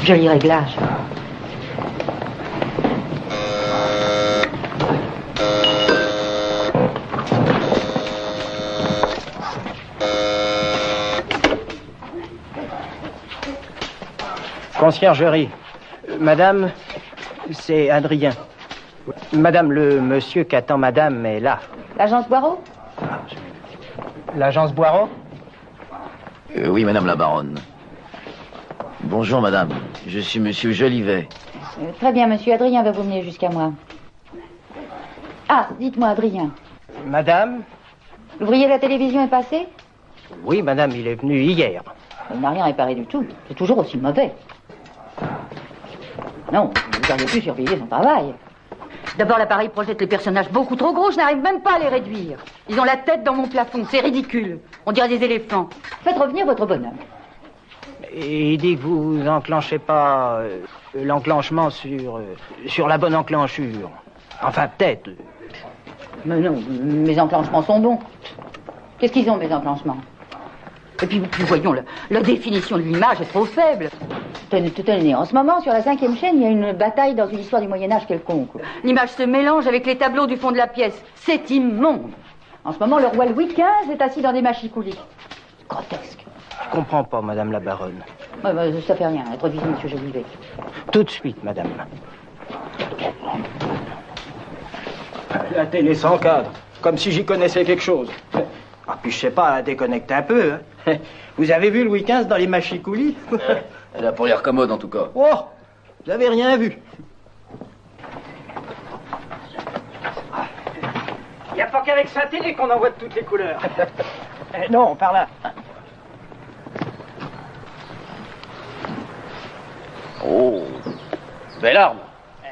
Joli réglage. Conciergerie. Madame, c'est Adrien. Madame, le monsieur qu'attend madame est là. L'agence Boireau? L'agence Boireau? Oui, madame la baronne. Bonjour, madame. Je suis monsieur Jolivet. Très bien, monsieur. Adrien va vous mener jusqu'à moi. Ah, dites-moi, Adrien. Madame? L'ouvrier de la télévision est passé? Oui, madame, il est venu hier. Il n'a rien réparé du tout. C'est toujours aussi mauvais. Non, vous auriez pu surveiller son travail. D'abord, l'appareil projette les personnages beaucoup trop gros. Je n'arrive même pas à les réduire. Ils ont la tête dans mon plafond. C'est ridicule. On dirait des éléphants. Faites revenir votre bonhomme. Et il dit que vous enclenchez pas l'enclenchement sur la bonne enclenchure. Enfin, peut-être. Mais non, mes enclenchements sont bons. Qu'est-ce qu'ils ont, mes enclenchements? Et puis voyons, la définition de l'image est trop faible. Tenez, en ce moment, sur la 5e chaîne, il y a une bataille dans une histoire du Moyen-Âge quelconque. L'image se mélange avec les tableaux du fond de la pièce. C'est immonde. En ce moment, le roi Louis XV est assis dans des machicoulis. Grotesque. Je comprends pas, madame la baronne. Ça fait rien. Introduisez monsieur Jolivet. Tout de suite, madame. La télé sans cadre. Comme si j'y connaissais quelque chose. Ah, puis je sais pas, déconnecte un peu. Hein. Vous avez vu Louis XV dans les machicoulis? Elle a pour l'air commode, en tout cas. Oh, vous avez rien vu. Il n'y a pas qu'avec sa télé qu'on en voit de toutes les couleurs. Non, par là. Oh, belle arme.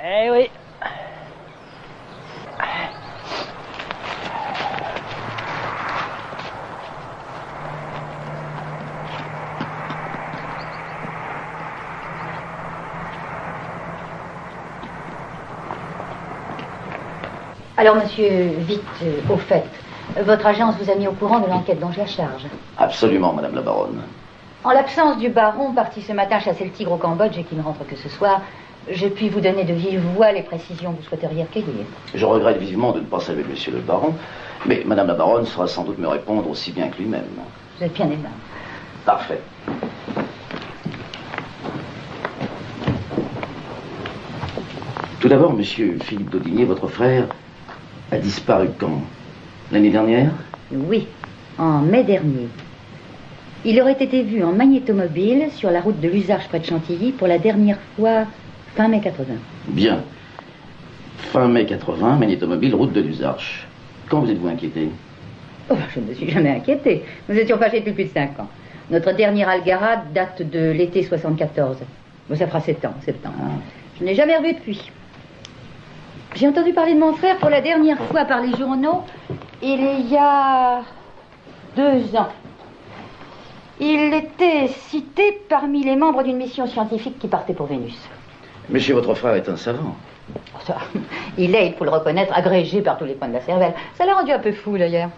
Eh oui. Alors, monsieur, vite, au fait, votre agence vous a mis au courant de l'enquête dont je la charge. Absolument, madame la baronne. En l'absence du baron, parti ce matin chasser le tigre au Cambodge et qui ne rentre que ce soir, je puis vous donner de vive voix les précisions que vous souhaiteriez recueillir. Je regrette vivement de ne pas savoir monsieur le baron, mais madame la baronne saura sans doute me répondre aussi bien que lui-même. Vous êtes bien aimable. Parfait. Tout d'abord, monsieur Philippe Daudinier, votre frère, a disparu quand? L'année dernière? Oui, en mai dernier. Il aurait été vu en magnétomobile sur la route de Luzarches près de Chantilly pour la dernière fois fin mai 80. Bien. Fin mai 80, magnétomobile, route de Luzarches. Quand vous êtes-vous inquiété? Oh, je ne me suis jamais inquiétée. Nous étions fâchés depuis plus de 5 ans. Notre dernière algarade date de l'été 74. Bon, ça fera 7 ans, 7 ans. Je n'ai jamais revu depuis. J'ai entendu parler de mon frère pour la dernière fois par les journaux, il y a 2 ans. Il était cité parmi les membres d'une mission scientifique qui partait pour Vénus. Monsieur, votre frère est un savant. Ça, il est, il faut le reconnaître, agrégé par tous les coins de la cervelle. Ça l'a rendu un peu fou, d'ailleurs.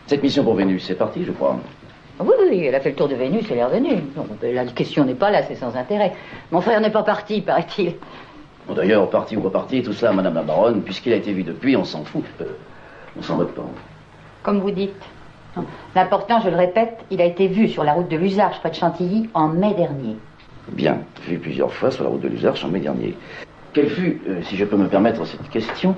Cette mission pour Vénus, c'est parti, je crois. Oui, elle a fait le tour de Vénus, elle est revenue. Non, la question n'est pas là, c'est sans intérêt. Mon frère n'est pas parti, paraît-il. Bon, d'ailleurs, parti ou pas parti, tout cela, madame la baronne, puisqu'il a été vu depuis, on s'en fout. On s'en moque pas. Comme vous dites. L'important, je le répète, il a été vu sur la route de Luzarches près de Chantilly en mai dernier. Bien, vu plusieurs fois sur la route de Luzarches en mai dernier. Quelle fut, si je peux me permettre cette question,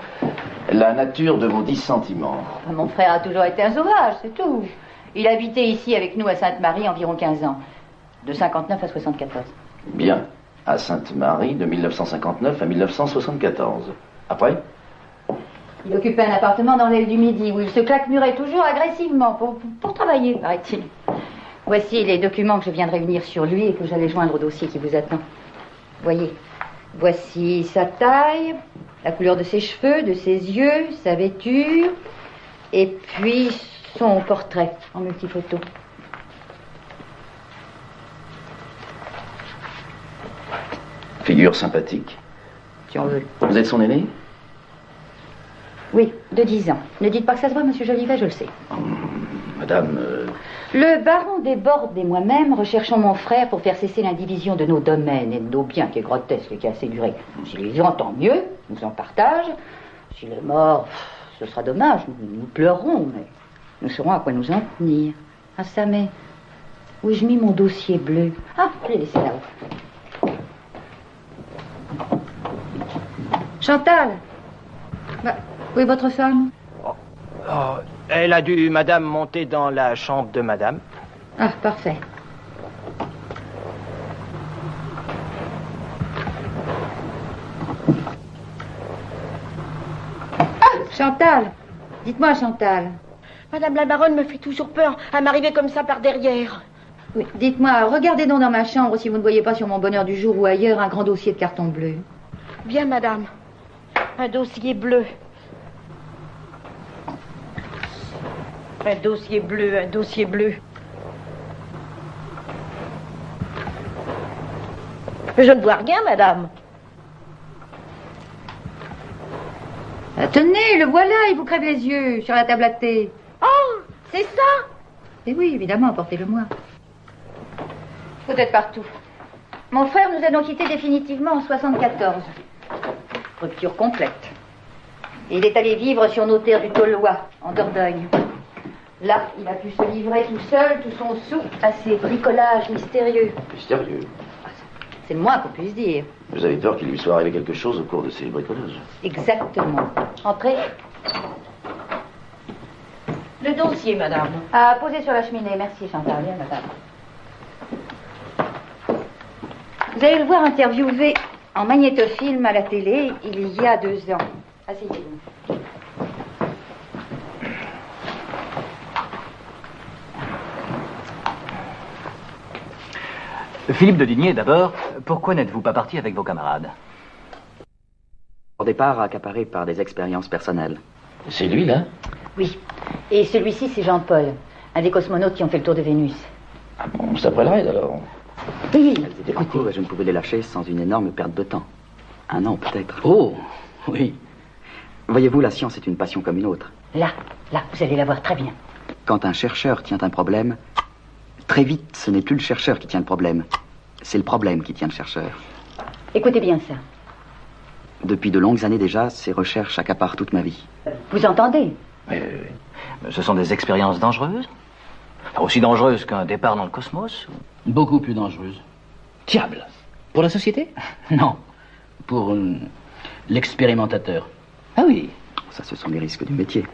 la nature de vos dissentiments? Mon frère a toujours été un sauvage, c'est tout. Il habitait ici avec nous à Sainte-Marie environ 15 ans. De 59 à 74. Bien. À Sainte-Marie, de 1959 à 1974. Après? Il occupait un appartement dans l'aile du Midi où il se claquemurait toujours agressivement pour travailler, paraît-il. Voici les documents que je viens de réunir sur lui et que j'allais joindre au dossier qui vous attend. Voyez, voici sa taille, la couleur de ses cheveux, de ses yeux, sa vêture, et puis son portrait en multiphoto. Figure sympathique. Si on veut. Vous êtes son aîné? Oui, de 10 ans. Ne dites pas que ça se voit, monsieur Jolivet, je le sais. Madame... Le baron Desbordes et moi-même recherchons mon frère pour faire cesser l'indivision de nos domaines et de nos biens, qui est grotesque et qui a assez duré. S'il est vivant, tant mieux, nous en partage. S'il est mort, ce sera dommage, nous pleurerons, mais nous saurons à quoi nous en tenir. Ah ça, mais où ai-je mis mon dossier bleu? Ah, je l'ai laissé là-haut. Chantal, bah, où est votre femme? Oh, elle a dû, madame, monter dans la chambre de madame. Ah, parfait. Ah, Chantal, dites-moi, Chantal. Madame la baronne me fait toujours peur à m'arriver comme ça par derrière. Oui, dites-moi, regardez donc dans ma chambre si vous ne voyez pas sur mon bonheur du jour ou ailleurs un grand dossier de carton bleu. Bien, madame. Un dossier bleu. Un dossier bleu, un dossier bleu. Je ne vois rien, madame. Ah, tenez, le voilà, il vous crève les yeux sur la table à thé. Oh, c'est ça? Eh oui, évidemment, apportez-le-moi. Faut être partout. Mon frère nous a donc quittés définitivement en 74. Rupture complète. Et il est allé vivre sur nos terres du Taulois, en Dordogne. Là, il a pu se livrer tout seul, tout son sou, à ses bricolages mystérieux. Mystérieux. C'est le moins qu'on puisse dire. Vous avez peur qu'il lui soit arrivé quelque chose au cours de ces bricolages? Exactement. Entrez. Le dossier, madame. À poser sur la cheminée. Merci, Chantal. Bien, madame. Vous allez le voir interviewé en magnétofilm à la télé il y a 2 ans. Asseyez-vous. Philippe de Digné, d'abord, pourquoi n'êtes-vous pas parti avec vos camarades? Au départ, accaparé par des expériences personnelles. C'est lui, là? Oui. Et celui-ci, c'est Jean-Paul, un des cosmonautes qui ont fait le tour de Vénus. Ah bon, c'est après le raid, alors? Oui. Elles étaient en cours et je ne pouvais les lâcher sans une énorme perte de temps. 1 an, peut-être. Oh, oui. Voyez-vous, la science est une passion comme une autre. Là, vous allez la voir très bien. Quand un chercheur tient un problème, très vite, ce n'est plus le chercheur qui tient le problème. C'est le problème qui tient le chercheur. Écoutez bien ça. Depuis de longues années déjà, ces recherches accaparent toute ma vie. Vous entendez? Oui. Ce sont des expériences dangereuses? Aussi dangereuses qu'un départ dans le cosmos? Beaucoup plus dangereuse. Diable. Pour la société? Non. Pour l'expérimentateur. Ah oui. Ça, ce sont les risques du métier.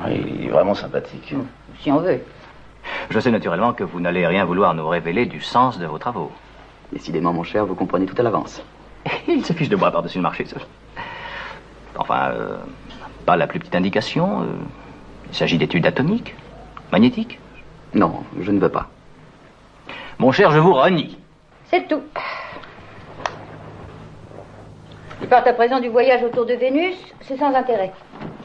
Oui, il est vraiment sympathique. Si on veut. Je sais naturellement que vous n'allez rien vouloir nous révéler du sens de vos travaux. Décidément, mon cher, vous comprenez tout à l'avance. Il se fiche de moi par-dessus le marché, ça. Enfin, pas la plus petite indication. Il s'agit d'études atomiques, magnétiques. Non, je ne veux pas. Mon cher, je vous renie. C'est tout. Ils partent à présent du voyage autour de Vénus, c'est sans intérêt.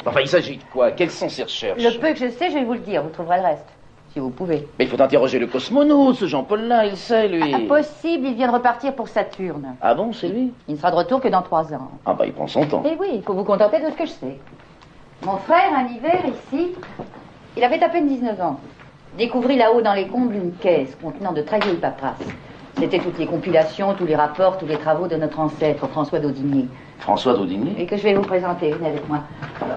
Enfin, il s'agit de quoi? Quelles sont ces recherches? Le peu que je sais, je vais vous le dire, vous trouverez le reste. Si vous pouvez. Mais il faut interroger le cosmonaute, ce Jean-Paul-là, il sait, lui. Impossible, il vient de repartir pour Saturne. Ah bon, c'est lui? Il ne sera de retour que dans 3 ans. Ah bah, il prend son temps. Eh oui, il faut vous contenter de ce que je sais. Mon frère, un hiver, ici, il avait à peine 19 ans. Découvrit là-haut dans les combles une caisse contenant de très vieilles paperasses. C'était toutes les compilations, tous les rapports, tous les travaux de notre ancêtre, François d'Audigné. François d'Audigné? Et que je vais vous présenter, venez avec moi.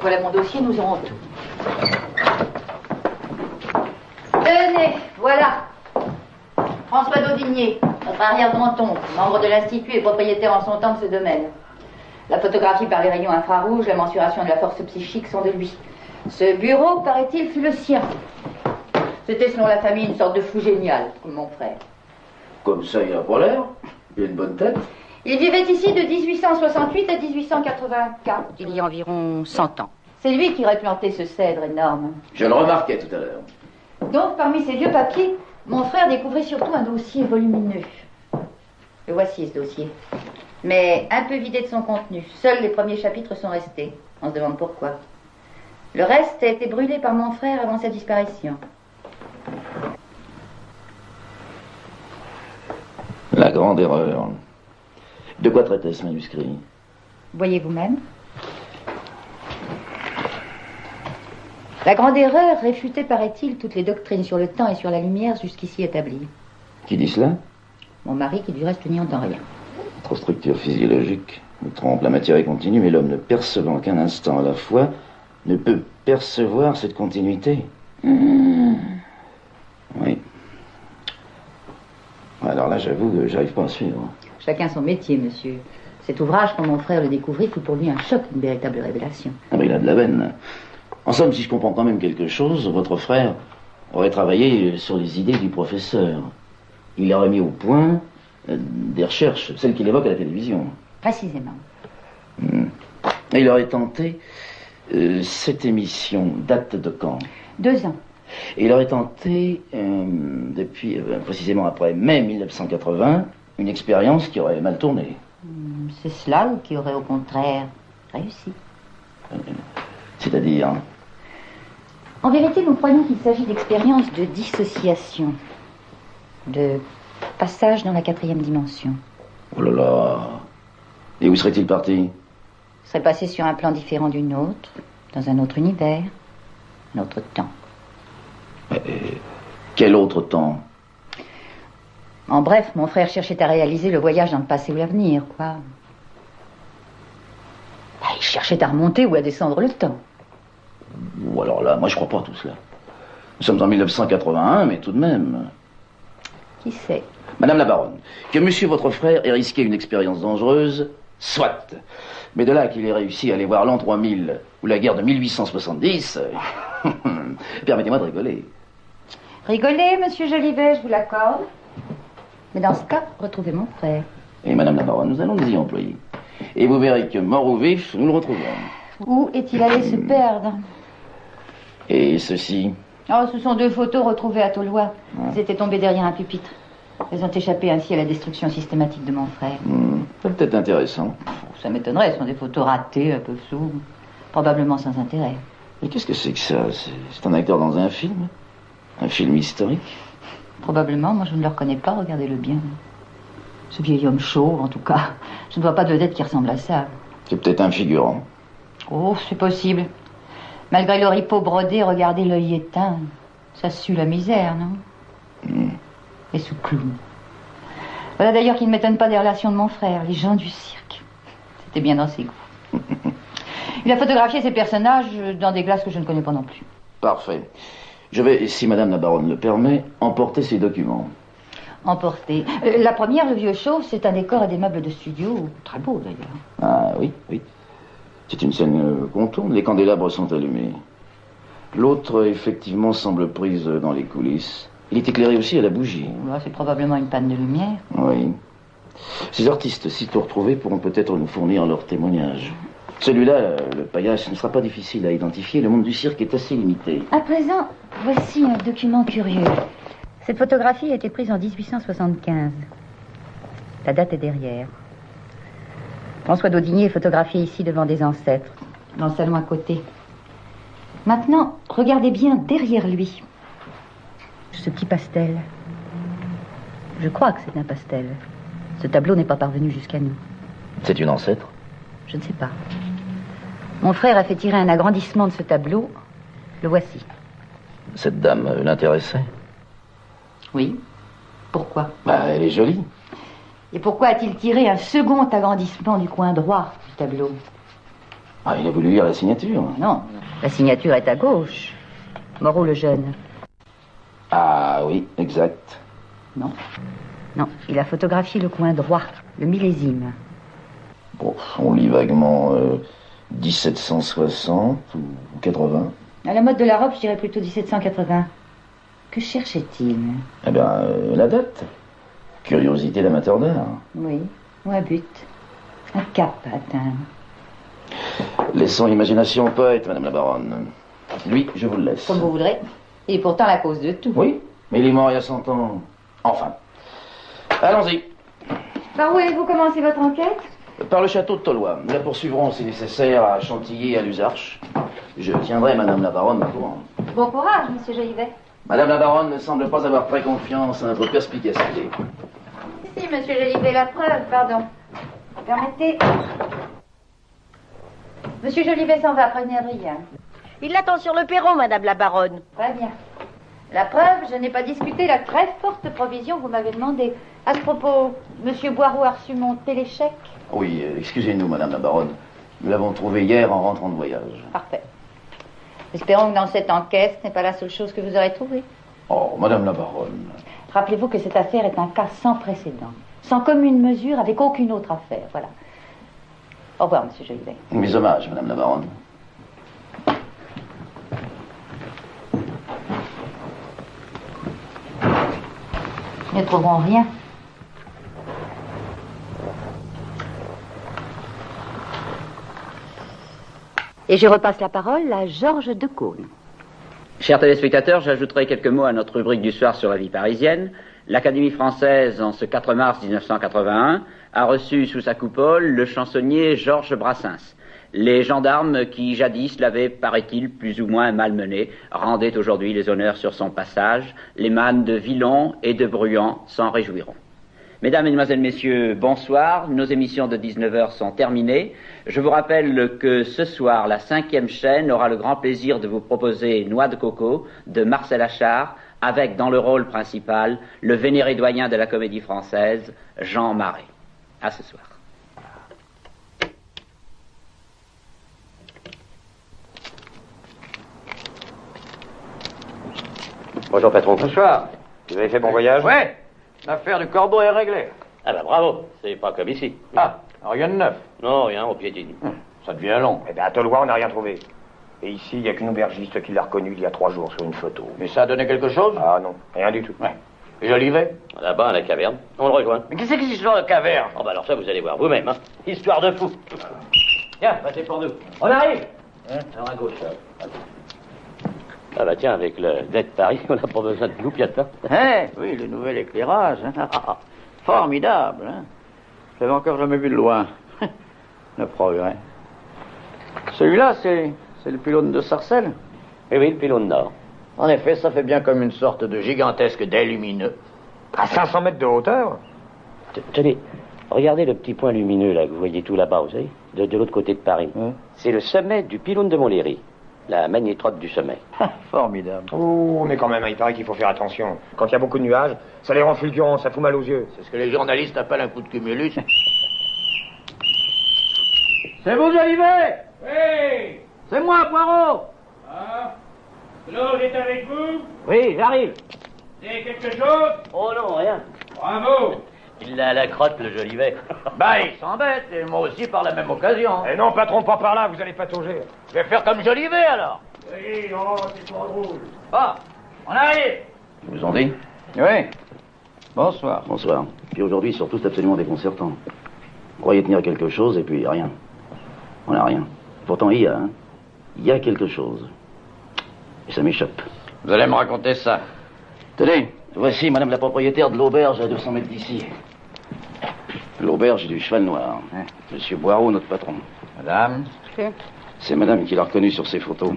Voilà mon dossier, nous aurons tout. Tenez, voilà. François d'Audigné, notre arrière-grand-oncle, membre de l'Institut et propriétaire en son temps de ce domaine. La photographie par les rayons infrarouges, la mensuration de la force psychique sont de lui. Ce bureau, paraît-il, fut le sien. C'était selon la famille une sorte de fou génial, comme mon frère. Comme ça, il a pas l'air. Il a une bonne tête. Il vivait ici de 1868 à 1884, il y a environ 100 ans. C'est lui qui aurait planté ce cèdre énorme. Je le remarquais tout à l'heure. Donc, parmi ces vieux papiers, mon frère découvrit surtout un dossier volumineux. Le voici, ce dossier. Mais un peu vidé de son contenu. Seuls les premiers chapitres sont restés. On se demande pourquoi. Le reste a été brûlé par mon frère avant sa disparition. La grande erreur. De quoi traitait ce manuscrit? Voyez vous-même. La grande erreur réfutait, paraît-il, toutes les doctrines sur le temps et sur la lumière jusqu'ici établies. Qui dit cela? Mon mari, qui du reste n'y entend rien. Notre structure physiologique nous trompe. La matière est continue, mais l'homme ne percevant qu'un instant à la fois ne peut percevoir cette continuité. Oui. Alors là, j'avoue que j'arrive pas à suivre. Chacun son métier, monsieur. Cet ouvrage, quand mon frère le découvrit, fut pour lui un choc, une véritable révélation. Ah ben, il a de la veine. En somme, si je comprends quand même quelque chose, votre frère aurait travaillé sur les idées du professeur. Il aurait mis au point des recherches, celles qu'il évoque à la télévision. Précisément. Et il aurait tenté... cette émission date de quand? 2 ans. Et il aurait tenté, depuis précisément après mai 1980, une expérience qui aurait mal tourné. C'est cela ou qui aurait au contraire réussi? C'est-à-dire? En vérité, nous croyons qu'il s'agit d'expériences de dissociation, de passage dans la 4e dimension. Oh là là. Et où serait-il parti? Il serait passé sur un plan différent du nôtre, dans un autre univers, un autre temps. Quel autre temps? En bref, mon frère cherchait à réaliser le voyage dans le passé ou l'avenir, quoi. Il cherchait à remonter ou à descendre le temps. Ou alors là, moi je crois pas à tout cela. Nous sommes en 1981, mais tout de même... Qui sait? Madame la baronne, que monsieur votre frère ait risqué une expérience dangereuse, soit. Mais de là qu'il ait réussi à aller voir l'an 3000 ou la guerre de 1870, permettez-moi de rigoler. Rigolez, monsieur Jolivet, je vous l'accorde. Mais dans ce cas, retrouvez mon frère. Et madame la baronne, nous allons nous y employer. Et vous verrez que, mort ou vif, nous le retrouverons. Où est-il allé se perdre? Et ceci? Oh, ce sont 2 photos retrouvées à Taulois. Elles étaient tombées derrière un pupitre. Elles ont échappé ainsi à la destruction systématique de mon frère. C'est peut-être intéressant. Ça m'étonnerait, ce sont des photos ratées, un peu floues, probablement sans intérêt. Mais qu'est-ce que c'est que ça? C'est un acteur dans un film? Un film historique? Probablement, moi je ne le reconnais pas, regardez-le bien. Ce vieil homme chauve, en tout cas. Je ne vois pas de vedette qui ressemble à ça. C'est peut-être un figurant. Oh, c'est possible. Malgré le ripot brodé, regardez l'œil éteint. Ça sue la misère, non? Et sous clown. Voilà d'ailleurs qui ne m'étonne pas des relations de mon frère, les gens du cirque. C'était bien dans ses goûts. Il a photographié ses personnages dans des glaces que je ne connais pas non plus. Parfait. Je vais, si madame la baronne le permet, emporter ces documents. Emporter. La première, le vieux chauve, c'est un décor et des meubles de studio. Très beau d'ailleurs. Ah oui, oui. C'est une scène qu'on tourne, les candélabres sont allumés. L'autre, effectivement, semble prise dans les coulisses. Il est éclairé aussi à la bougie. Là, c'est probablement une panne de lumière. Oui. Ces artistes, sitôt retrouvés, pourront peut-être nous fournir leur témoignage. Celui-là, le paillasse, ne sera pas difficile à identifier. Le monde du cirque est assez limité. À présent, voici un document curieux. Cette photographie a été prise en 1875. La date est derrière. François d'Audigné est photographié ici devant des ancêtres, dans le salon à côté. Maintenant, regardez bien derrière lui. Ce petit pastel. Je crois que c'est un pastel. Ce tableau n'est pas parvenu jusqu'à nous. C'est une ancêtre? Je ne sais pas. Mon frère a fait tirer un agrandissement de ce tableau. Le voici. Cette dame l'intéressait? Oui. Pourquoi? Elle est jolie. Et pourquoi a-t-il tiré un second agrandissement du coin droit du tableau? Il a voulu lire la signature. Non, la signature est à gauche. Moreau le jeune. Ah oui, exact. Non. Non, il a photographié le coin droit, le millésime. Bon, on lit vaguement 1760 ou 80. À la mode de la robe, je dirais plutôt 1780. Que cherchait-il? La date. Curiosité d'amateur d'art. Oui, ou un but. Un cap à atteindre. Laissons l'imagination poète, madame la baronne. Lui, je vous le laisse. Comme vous voudrez. Et pourtant la cause de tout. Oui, mais il est mort il y a 100 ans. Enfin. Allons-y. Par où avez-vous commencé votre enquête? Par le château de Taulois. Nous la poursuivrons, si nécessaire, à Chantilly et à Luzarches. Je tiendrai madame la baronne au courant. Bon courage, monsieur Jolivet. Madame la baronne ne semble pas avoir très confiance à notre perspicacité. Si, monsieur Jolivet, la preuve, pardon. Permettez. Monsieur Jolivet s'en va, prévenez Adrien. Il l'attend sur le perron, madame la baronne. Très bien. La preuve, je n'ai pas discuté la très forte provision que vous m'avez demandé. À ce propos, monsieur Boireau a reçu mon téléchèque. Oui, excusez-nous, madame la baronne. Nous l'avons trouvé hier en rentrant de voyage. Parfait. Espérons que dans cette enquête, ce n'est pas la seule chose que vous aurez trouvée. Oh, madame la baronne. Rappelez-vous que cette affaire est un cas sans précédent, sans commune mesure avec aucune autre affaire. Voilà. Au revoir, monsieur Jolivet. Mes hommages, madame la baronne. Ils ne trouveront rien. Et je repasse la parole à Georges Decaune. Chers téléspectateurs, j'ajouterai quelques mots à notre rubrique du soir sur la vie parisienne. L'Académie française, en ce 4 mars 1981, a reçu sous sa coupole le chansonnier Georges Brassens. Les gendarmes qui, jadis, l'avaient, paraît-il, plus ou moins malmené, rendaient aujourd'hui les honneurs sur son passage. Les mannes de Villon et de Bruant s'en réjouiront. Mesdames, Mesdemoiselles, Messieurs, bonsoir. Nos émissions de 19h sont terminées. Je vous rappelle que ce soir, la 5e chaîne aura le grand plaisir de vous proposer Noix de coco de Marcel Achard, avec dans le rôle principal le vénéré doyen de la comédie française, Jean Marais. À ce soir. Bonjour, patron. Bonsoir. Vous avez fait bon voyage? Ouais. L'affaire du corbeau est réglée. Ah bah bravo, c'est pas comme ici. Ah, rien de neuf. Non, rien, on piétine. Ça devient long. Eh bien, à Tolois, on n'a rien trouvé. Et ici, il n'y a qu'une aubergiste qui l'a reconnu il y a 3 jours sur une photo. Mais ça a donné quelque chose? Ah non, rien du tout. Ouais. Et Jolivet? Là-bas, à la caverne. On le rejoint. Mais qu'est-ce que c'est que cette histoire de caverne? Oh bah alors ça, vous allez voir vous-même, hein. Histoire de fou. Tiens, passez pour nous. On arrive. Alors à gauche, là. Ah bah tiens, avec le net Paris, on n'a pas besoin de nous, Piatin. Oui, le nouvel éclairage. Hein. Formidable. Hein. Je l'avais encore jamais vu de loin. Le progrès. Celui-là, c'est le pylône de Sarcelles? Eh oui, le pylône nord. En effet, ça fait bien comme une sorte de gigantesque dais lumineux. À 500 mètres de hauteur? Tenez, regardez le petit point lumineux, là, que vous voyez tout là-bas, vous savez, de l'autre côté de Paris. C'est le sommet du pylône de Montlhéry. La magnétrope du sommet. Formidable. Oh, mais quand même, il paraît qu'il faut faire attention. Quand il y a beaucoup de nuages, ça les rend fulgurants, ça fout mal aux yeux. C'est ce que les journalistes appellent un coup de cumulus. C'est vous, Jolivet? Oui. C'est moi, Poirot. Ah. Claude est avec vous? Oui, j'arrive. C'est quelque chose? Oh non, rien. Bravo. Il a la crotte, le Jolivet. Bah, il s'embête, et moi aussi par la même occasion. Eh non, patron, pas par là, vous allez patauger. Je vais faire comme Jolivet, alors. Oui, non, c'est pas drôle. Ah, on arrive. Ils vous ont dit? Oui. Bonsoir. Bonsoir. Puis aujourd'hui, ils sont tous absolument déconcertants. On croyait tenir quelque chose, et puis rien. On n'a rien. Pourtant, il y a, hein. Il y a quelque chose. Et ça m'échappe. Vous allez me raconter ça. Tenez, voici madame la propriétaire de l'auberge à 200 mètres d'ici. L'auberge du Cheval Noir. Monsieur Boireau, notre patron. Madame? C'est madame qui l'a reconnu sur ses photos.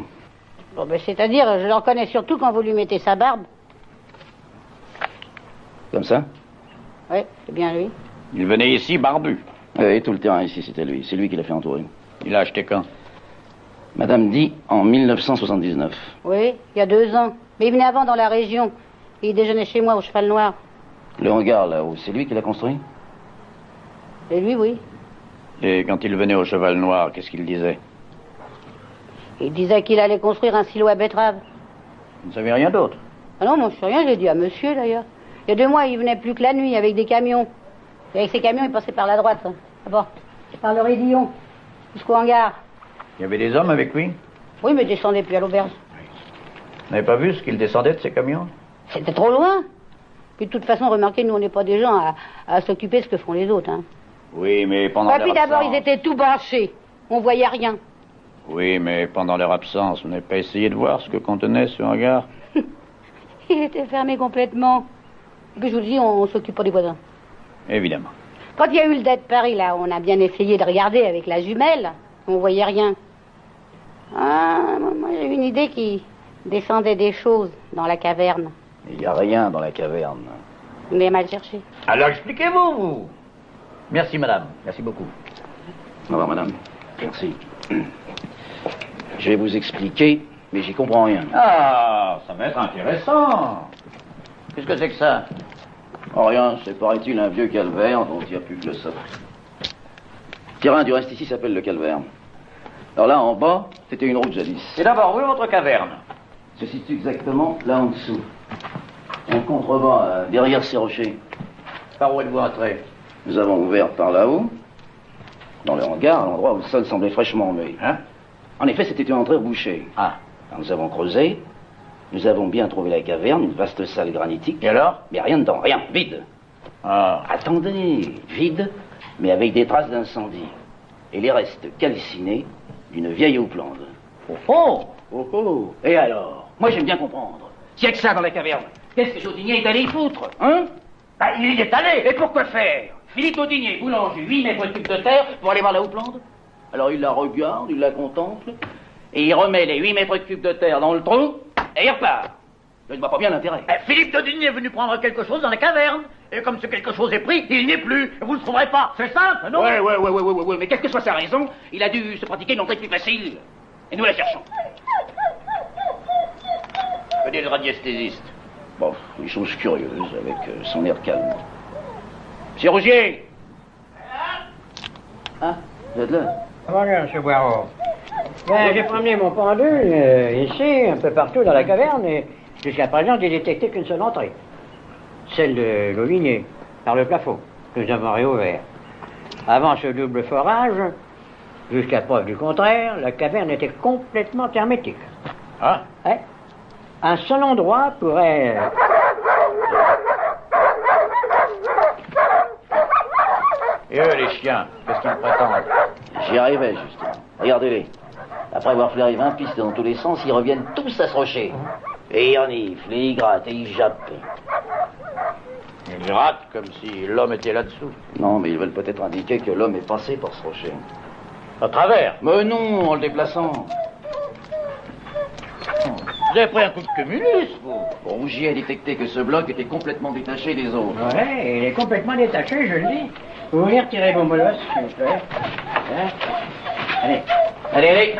Bon, ben, c'est-à-dire, je le reconnais surtout quand vous lui mettez sa barbe. Comme ça? Oui, c'est bien lui. Il venait ici barbu. Oui, tout le terrain ici, c'était lui. C'est lui qui l'a fait entourer. Il a acheté quand? Madame dit en 1979. Oui, il y a 2 ans. Mais il venait avant dans la région. Il déjeunait chez moi au Cheval Noir. Le hangar là-haut, c'est lui qui l'a construit? Et lui, oui. Et quand il venait au Cheval Noir, qu'est-ce qu'il disait? Il disait qu'il allait construire un silo à betterave. Vous ne savez rien d'autre? Ah non, moi je sais rien, j'ai dit à monsieur d'ailleurs. Il y a 2 mois, il venait plus que la nuit avec des camions. Et avec ces camions, il passait par la droite. Ah bon, par le Rédillon, jusqu'au hangar. Il y avait des hommes avec lui? Oui, mais il descendait plus à l'auberge. Vous n'avez pas vu ce qu'il descendait de ces camions? C'était trop loin. Puis de toute façon, remarquez, nous, on n'est pas des gens à s'occuper de ce que font les autres. Hein. Oui, mais pendant leur Puis d'abord, absence... ils étaient tout branchés. On voyait rien. Oui, mais pendant leur absence, vous n'avez pas essayé de voir ce que contenait ce hangar? Il était fermé complètement. Et puis je vous dis, on s'occupe pas des voisins. Évidemment. Quand il y a eu le dé de Paris, là, on a bien essayé de regarder avec la jumelle. On voyait rien. Ah, moi, j'ai eu une idée qui descendait des choses dans la caverne. Il n'y a rien dans la caverne. Vous m'avez mal cherché. Alors expliquez-vous, vous. Merci, madame. Merci beaucoup. Au revoir, madame. Merci. Je vais vous expliquer mais j'y comprends rien. Ah, ça va être intéressant. Qu'est-ce que c'est que ça? Oh, rien, c'est paraît-il un vieux calvaire dont il n'y a plus que le socle. Terrain du reste ici s'appelle le calvaire. Alors là, en bas, c'était une route jadis. Et d'abord, où est votre caverne? Se situe exactement là en dessous. En contrebas, derrière ces rochers. Par où êtes-vous entré? Nous avons ouvert par là-haut, dans le hangar, à l'endroit où le sol semblait fraîchement embué. Hein? En effet, c'était une entrée bouchée. Ah. Alors, nous avons creusé, nous avons bien trouvé la caverne, une vaste salle granitique. Et alors? Mais rien dedans, rien, vide. Ah. Attendez, vide, mais avec des traces d'incendie. Et les restes calcinés d'une vieille houppelande. Oh oh! Oh oh! Et alors? Moi j'aime bien comprendre. S'il y a que ça dans la caverne, qu'est-ce que Jodinier est allé y foutre, hein? Bah, il y est allé! Et pourquoi faire? Philippe Jodinier, boulanger, 8 mètres cubes de terre pour aller voir la houppelande? Alors il la regarde, il la contemple, et il remet les 8 mètres cubes de terre dans le trou, et il repart. Je ne vois pas bien l'intérêt. Philippe Jodinier est venu prendre quelque chose dans la caverne. Et comme ce quelque chose est pris, il n'y est plus. Vous ne le trouverez pas. C'est simple, non? Ouais, mais quelle que soit sa raison, il a dû se pratiquer une entrée plus facile. Et nous la cherchons. Que dit le radiesthésiste? Bon, des choses curieuses avec son air calme. Monsieur Rougier! Ah, vous êtes là? Bonjour, M. Boireau. Ben, j'ai promené mon pendule ici, un peu partout dans la caverne, et jusqu'à présent, j'ai détecté qu'une seule entrée. Celle de l'Auvigné, par le plafond, que nous avons réouvert. Avant ce double forage, jusqu'à preuve du contraire, la caverne était complètement hermétique. Ah? Ouais. Un seul endroit pourrait... Et eux, les chiens, qu'est-ce qu'ils prétendent? J'y arrivais, justement. Regardez-les. Après avoir flairé 20 pistes dans tous les sens, ils reviennent tous à se rocher. Et ils reniflent, et ils grattent, et ils jappent. Ils grattent comme si l'homme était là-dessous. Non, mais ils veulent peut-être indiquer que l'homme est passé par ce rocher. À travers? Mais non, en le déplaçant. Vous avez pris un coup de cumulus, vous? Rougier a détecté que ce bloc était complètement détaché des autres. Ouais, il est complètement détaché, je le dis. Vous voulez retirer mon molosse, s'il vous plaît? Hein? Allez. Allez.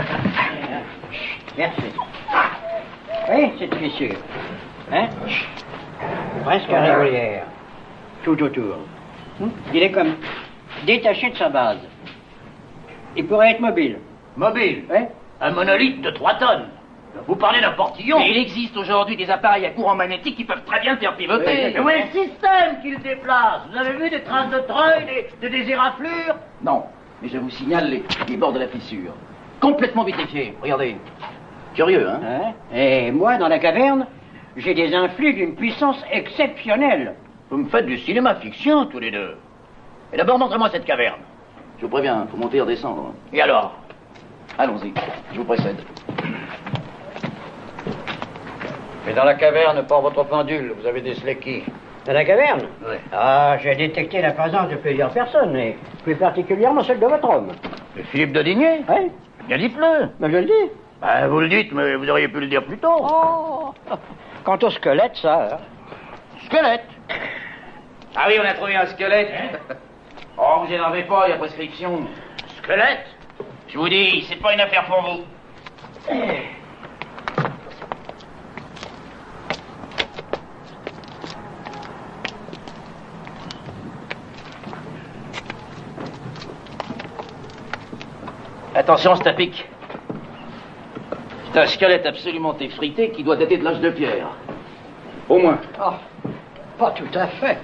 Merci. Oui, cette fissure. Hein? Presque régulière. Tout autour. Il est comme détaché de sa base. Il pourrait être mobile. Mobile? Oui. Un monolithe de 3 tonnes. Vous parlez d'un portillon? Mais il existe aujourd'hui des appareils à courant magnétique qui peuvent très bien faire pivoter. Mais où est le système qui le déplace? Vous avez vu des traces de treuil, des éraflures? Non, mais je vous signale les bords de la fissure. Complètement vitrifiés. Regardez. Curieux, hein? Et moi, dans la caverne, j'ai des influx d'une puissance exceptionnelle. Vous me faites du cinéma-fiction, tous les deux. Et d'abord, montrez-moi cette caverne. Je vous préviens, faut monter et redescendre. Et alors? Allons-y, je vous précède. Mais dans la caverne, par votre pendule, vous avez décelé qui? Dans la caverne? Oui. Ah, j'ai détecté la présence de plusieurs personnes, et plus particulièrement celle de votre homme. Le Philippe Jodinier? Oui. Bien dites-le. Mais je le dis. Ben, vous le dites, mais vous auriez pu le dire plus tôt. Oh. Quant au squelette, ça... Hein. Squelette? Ah oui, on a trouvé un squelette. Oh, vous énervez pas, il y a prescription. Squelette? Je vous dis, c'est pas une affaire pour vous. Attention, c'est un pic. C'est un squelette absolument effrité qui doit dater de l'âge de pierre. Au moins. Oh, pas tout à fait.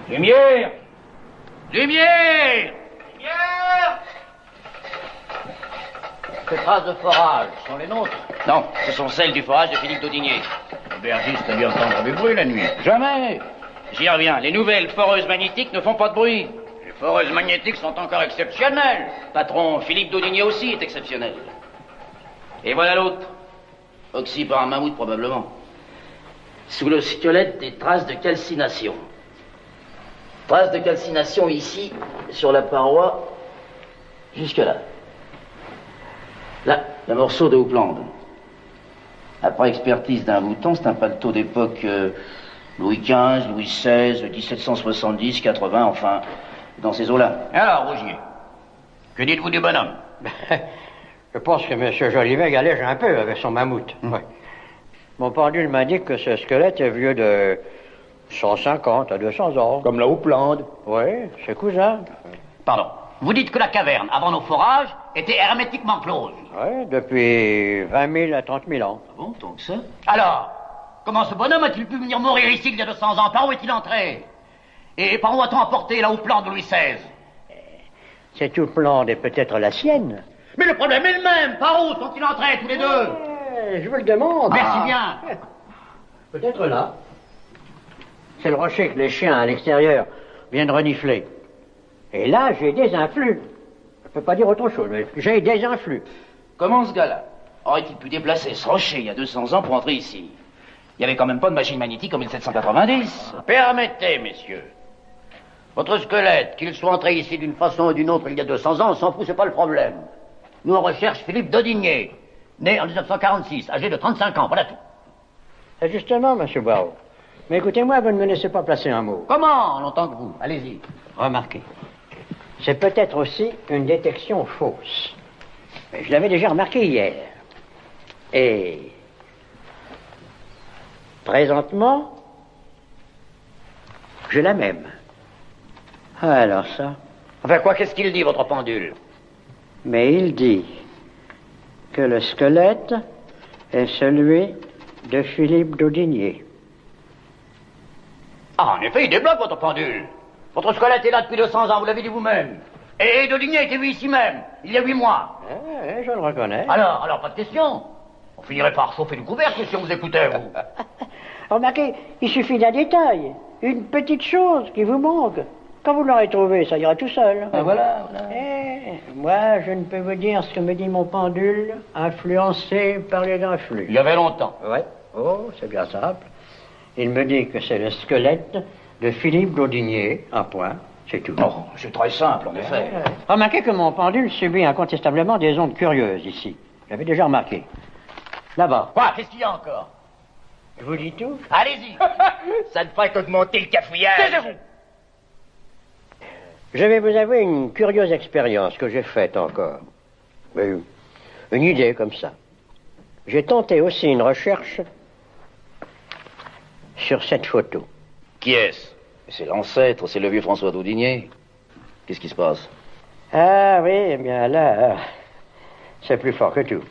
Lumière! Lumière! Lumière! Ces traces de forage sont les nôtres? Non, ce sont celles du forage de Philippe Jodinier. Le bergiste a dû entendre du bruit la nuit. Jamais! J'y reviens, les nouvelles foreuses magnétiques ne font pas de bruit. Les foreuses magnétiques sont encore exceptionnelles. Patron, Philippe Jodinier aussi est exceptionnel. Et voilà l'autre. Oxy par un mammouth probablement. Sous le squelette, des traces de calcination. Traces de calcination ici, sur la paroi, jusque là. Là, le morceau de houppelande. Après expertise d'un bouton, c'est un paletot d'époque Louis XV, Louis XVI, 1770, 80, enfin, dans ces eaux-là. Alors, Rougier, que dites-vous du bonhomme? Je pense que M. Jolivet galège un peu avec son mammouth. Ouais. Mon pendule m'indique que ce squelette est vieux de 150 à 200 ans. Comme la Houppelande. Oui, c'est cousin. Pardon. Vous dites que la caverne, avant nos forages, était hermétiquement close. Oui, depuis 20 000 à 30 000 ans. Ah bon, tant que ça? Alors, comment ce bonhomme a-t-il pu venir mourir ici il y a 200 ans? Par où est-il entré? Et par où a-t-on apporté la Houppelande de Louis XVI? Cette Houppelande est peut-être la sienne. Mais le problème est le même. Par où sont-ils entrés tous les deux? Je vous le demande. Merci bien. Peut-être là. C'est le rocher que les chiens à l'extérieur viennent renifler. Et là, j'ai des influx. Je ne peux pas dire autre chose, mais j'ai des influx. Comment ce gars-là aurait-il pu déplacer ce rocher il y a 200 ans pour entrer ici? Il n'y avait quand même pas de machine magnétique en 1790. Permettez, messieurs. Votre squelette, qu'il soit entré ici d'une façon ou d'une autre il y a 200 ans, on s'en fout, c'est pas le problème. Nous, on recherche Philippe Daudigné, né en 1946, âgé de 35 ans, voilà tout. Et justement, M. Boireau. Mais écoutez-moi, vous ne me laissez pas placer un mot. Comment, en longtemps que vous? Allez-y. Remarquez. C'est peut-être aussi une détection fausse. Mais je l'avais déjà remarqué hier. Et présentement, j'ai la même. Alors ça. Enfin quoi, qu'est-ce qu'il dit, votre pendule? Mais il dit que le squelette est celui de Philippe Daudigné. Ah, en effet, il débloque votre pendule. Votre squelette est là depuis 200 ans, vous l'avez dit vous-même. Et Daudigné a été vu ici même, il y a 8 mois. Je le reconnais. Alors, pas de question. On finirait par chauffer le couvercle si on vous écoutait, vous. Remarquez, il suffit d'un détail, une petite chose qui vous manque. Quand vous l'aurez trouvé, ça ira tout seul. Ah, voilà. Moi, je ne peux vous dire ce que me dit mon pendule, influencé par les influx. Il y avait longtemps. Ouais. Oh, c'est bien simple. Il me dit que c'est le squelette de Philippe Daudigné, un point, c'est tout. Oh, c'est très simple, en effet. Remarquez que mon pendule subit incontestablement des ondes curieuses ici. J'avais déjà remarqué. Là-bas. Quoi, qu'est-ce qu'il y a encore? Je vous dis tout? Allez-y. Ça ne ferait qu'augmenter le cafouillage. Taisez-vous. Je vais vous avouer une curieuse expérience que j'ai faite encore. Une idée comme ça. J'ai tenté aussi une recherche sur cette photo. Qui est-ce? C'est l'ancêtre, c'est le vieux François Daudigné. Qu'est-ce qui se passe? Ah oui, eh bien là, c'est plus fort que tout.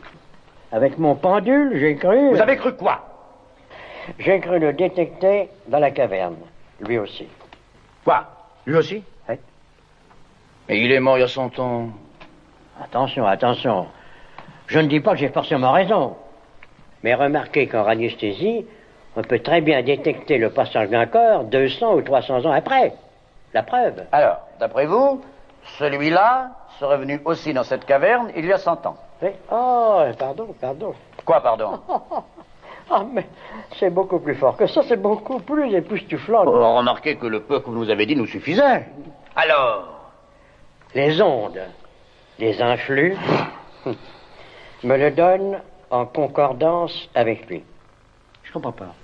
Avec mon pendule, j'ai cru... Vous avez cru quoi? J'ai cru le détecter dans la caverne, lui aussi. Quoi? Lui aussi? Oui. Mais il est mort il y a 100 ans. Attention, attention. Je ne dis pas que j'ai forcément raison. Mais remarquez qu'en radiesthésie, on peut très bien détecter le passage d'un corps 200 ou 300 ans après. La preuve. Alors, d'après vous, celui-là serait venu aussi dans cette caverne il y a 100 ans. Oui. Oh, pardon. Quoi, pardon? Ah, mais c'est beaucoup plus fort que ça, c'est beaucoup plus époustouflant. Oh, remarquez que le peu que vous nous avez dit nous suffisait. Alors? Les ondes, les influx, me le donnent en concordance avec lui. Je comprends pas.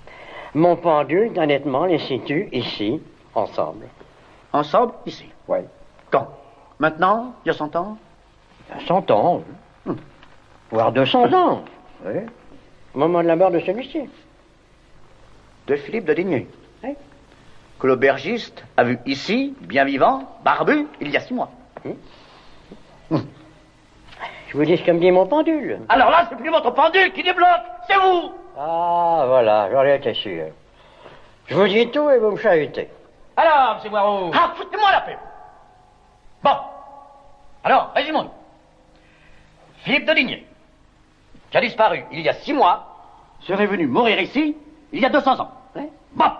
Mon pendule, honnêtement, les situe ici, ensemble. Ensemble, ici? Oui. Quand? Maintenant? Il y a 100 ans? Il y a 100 ans, voire 200 ans. Oui. Au moment de la mort de celui-ci. De Philippe Daudigné? Oui. Que l'aubergiste a vu ici, bien vivant, barbu, il y a 6 mois. Je vous dis ce que me dit mon pendule. Alors là, c'est plus votre pendule qui débloque, c'est vous! Ah, voilà, j'en ai été sûr. Je vous dis tout et vous me chahutez. Alors, M. Boireau... Ah, foutez-moi la paix! Bon. Alors, résumons-nous. Philippe Daudigné, qui a disparu il y a 6 mois, serait venu mourir ici il y a 200 ans. Oui. Bon.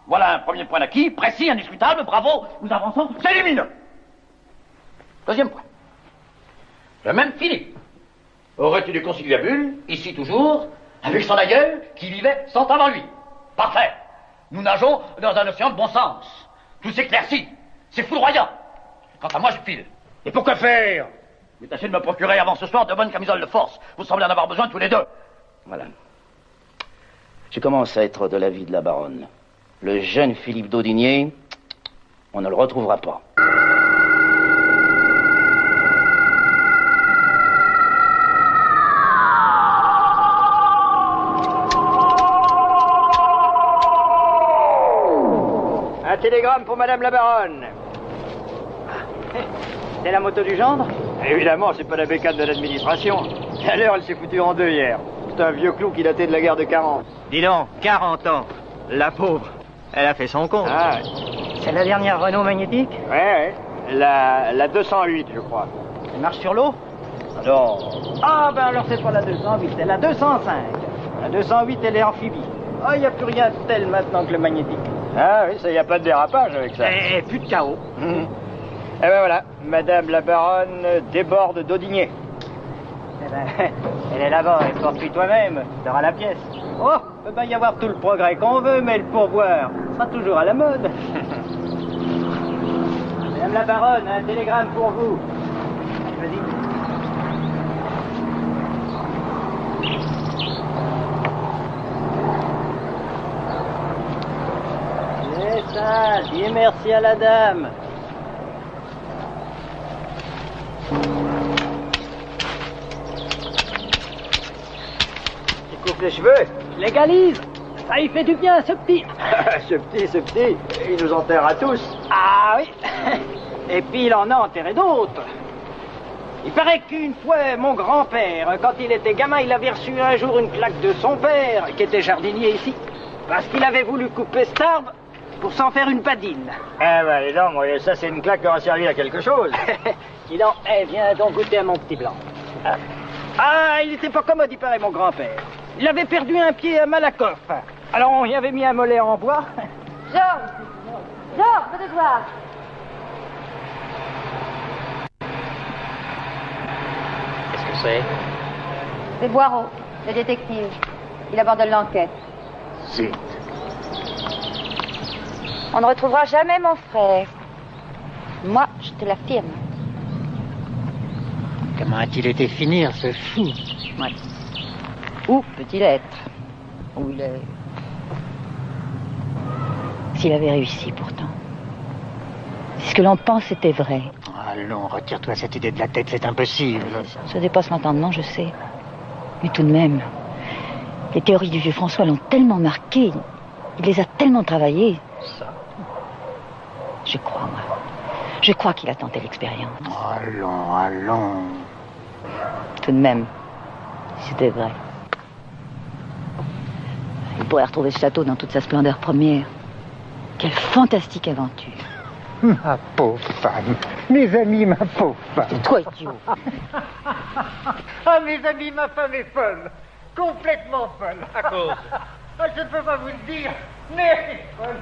Voilà un premier point d'acquis, précis, indiscutable, bravo, nous avançons, c'est lumineux. Deuxième point. Le même Philippe aurait eu des conciliabules, ici toujours, avec son aïeul qui vivait 100 ans avant lui. Parfait. Nous nageons dans un océan de bon sens. Tout s'éclaircit. C'est foudroyant. Quant à moi, je file. Et pour que faire? Mais tâchez de me procurer avant ce soir de bonnes camisoles de force. Vous semblez en avoir besoin tous les deux. Voilà. Je commence à être de l'avis de la baronne. Le jeune Philippe Daudigné, on ne le retrouvera pas. télégramme pour Madame la Baronne. C'est la moto du gendre? Évidemment, c'est pas la bécane de l'administration. D'ailleurs, elle s'est foutue en deux hier. C'est un vieux clou qui datait de la guerre de 40. Dis donc, 40 ans. La pauvre. Elle a fait son compte. Ah, ouais. C'est la dernière Renault magnétique? Ouais. La 208, je crois. Elle marche sur l'eau? Alors... Ah, ben alors c'est pas la 208, c'est la 205. La 208, elle est amphibie. Ah, il n'y a plus rien de tel maintenant que le magnétique. Ah oui, ça, y a pas de dérapage avec ça. Et plus de chaos. Eh ben voilà, Madame la Baronne déborde d'Audigné. Eh ben, elle est là-bas, et porte-lui toi-même, tu auras la pièce. Oh, peut pas y avoir tout le progrès qu'on veut, mais le pourboire sera toujours à la mode. Madame la Baronne, un télégramme pour vous. Vas-y. C'est ça, dis merci à la dame. Tu coupes les cheveux? Je légalise. Ça y fait du bien, ce petit. ce petit, il nous enterre à tous. Ah oui. Et puis il en a enterré d'autres. Il paraît qu'une fois, mon grand-père, quand il était gamin, il avait reçu un jour une claque de son père, qui était jardinier ici, parce qu'il avait voulu couper cet arbre pour s'en faire une badine. Eh ben, dis donc, ça c'est une claque qui aura servi à quelque chose. Dis donc, viens donc goûter à mon petit blanc. Ah, il était pas commode, il paraît, mon grand-père. Il avait perdu un pied à Malakoff. Alors on y avait mis un mollet en bois. Georges, venez voir. Qu'est-ce que c'est? C'est Boireau, le détective. Il abandonne l'enquête. Zut. On ne retrouvera jamais mon frère. Moi, je te l'affirme. Comment a-t-il été finir, ce fou? Ouais. Où peut-il être? Où il est? S'il avait réussi, pourtant. Si ce que l'on pense était vrai. Allons, retire-toi cette idée de la tête, c'est impossible. Ça dépasse l'entendement, je sais. Mais tout de même, les théories du vieux François l'ont tellement marqué. Il les a tellement travaillées. Ça. Je crois, moi. Je crois qu'il a tenté l'expérience. Allons. Tout de même, si c'était vrai. Il pourrait retrouver ce château dans toute sa splendeur première. Quelle fantastique aventure. Ma pauvre femme. Mes amis, ma pauvre femme. C'est toi, idiot. Ah, mes amis, ma femme est folle. Complètement folle. À cause. Ah, je ne peux pas vous le dire, mais elle est folle.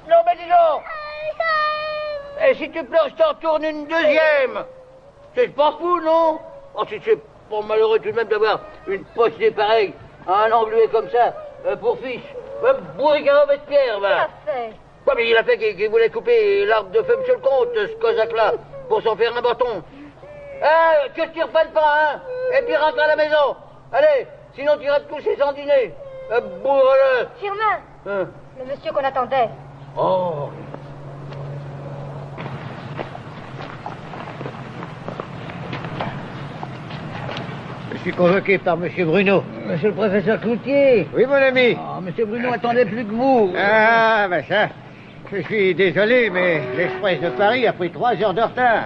Non, mais dis donc. Et si tu pleures, je t'en retourne une deuxième. C'est pas fou, non? Oh, si c'est pas malheureux tout de même d'avoir une poche pareille, un englué comme ça, pour fils. Bourrique à Robespierre, va. Quoi, mais il a fait qu'il voulait couper l'arbre de feu, monsieur le comte, ce cosaque-là, pour s'en faire un bâton. Ah, que tu refales pas, hein? Et puis rentre à la maison. Allez, sinon tu iras te coucher sans dîner. Bourre-le. Firmin, le monsieur qu'on attendait. Oh. Je suis convoqué par monsieur Bruno. Monsieur le professeur Cloutier. Oui, mon ami. Oh, monsieur Bruno attendait plus que vous. Ah, ben ça, je suis désolé, mais l'Express de Paris a pris 3 heures de retard.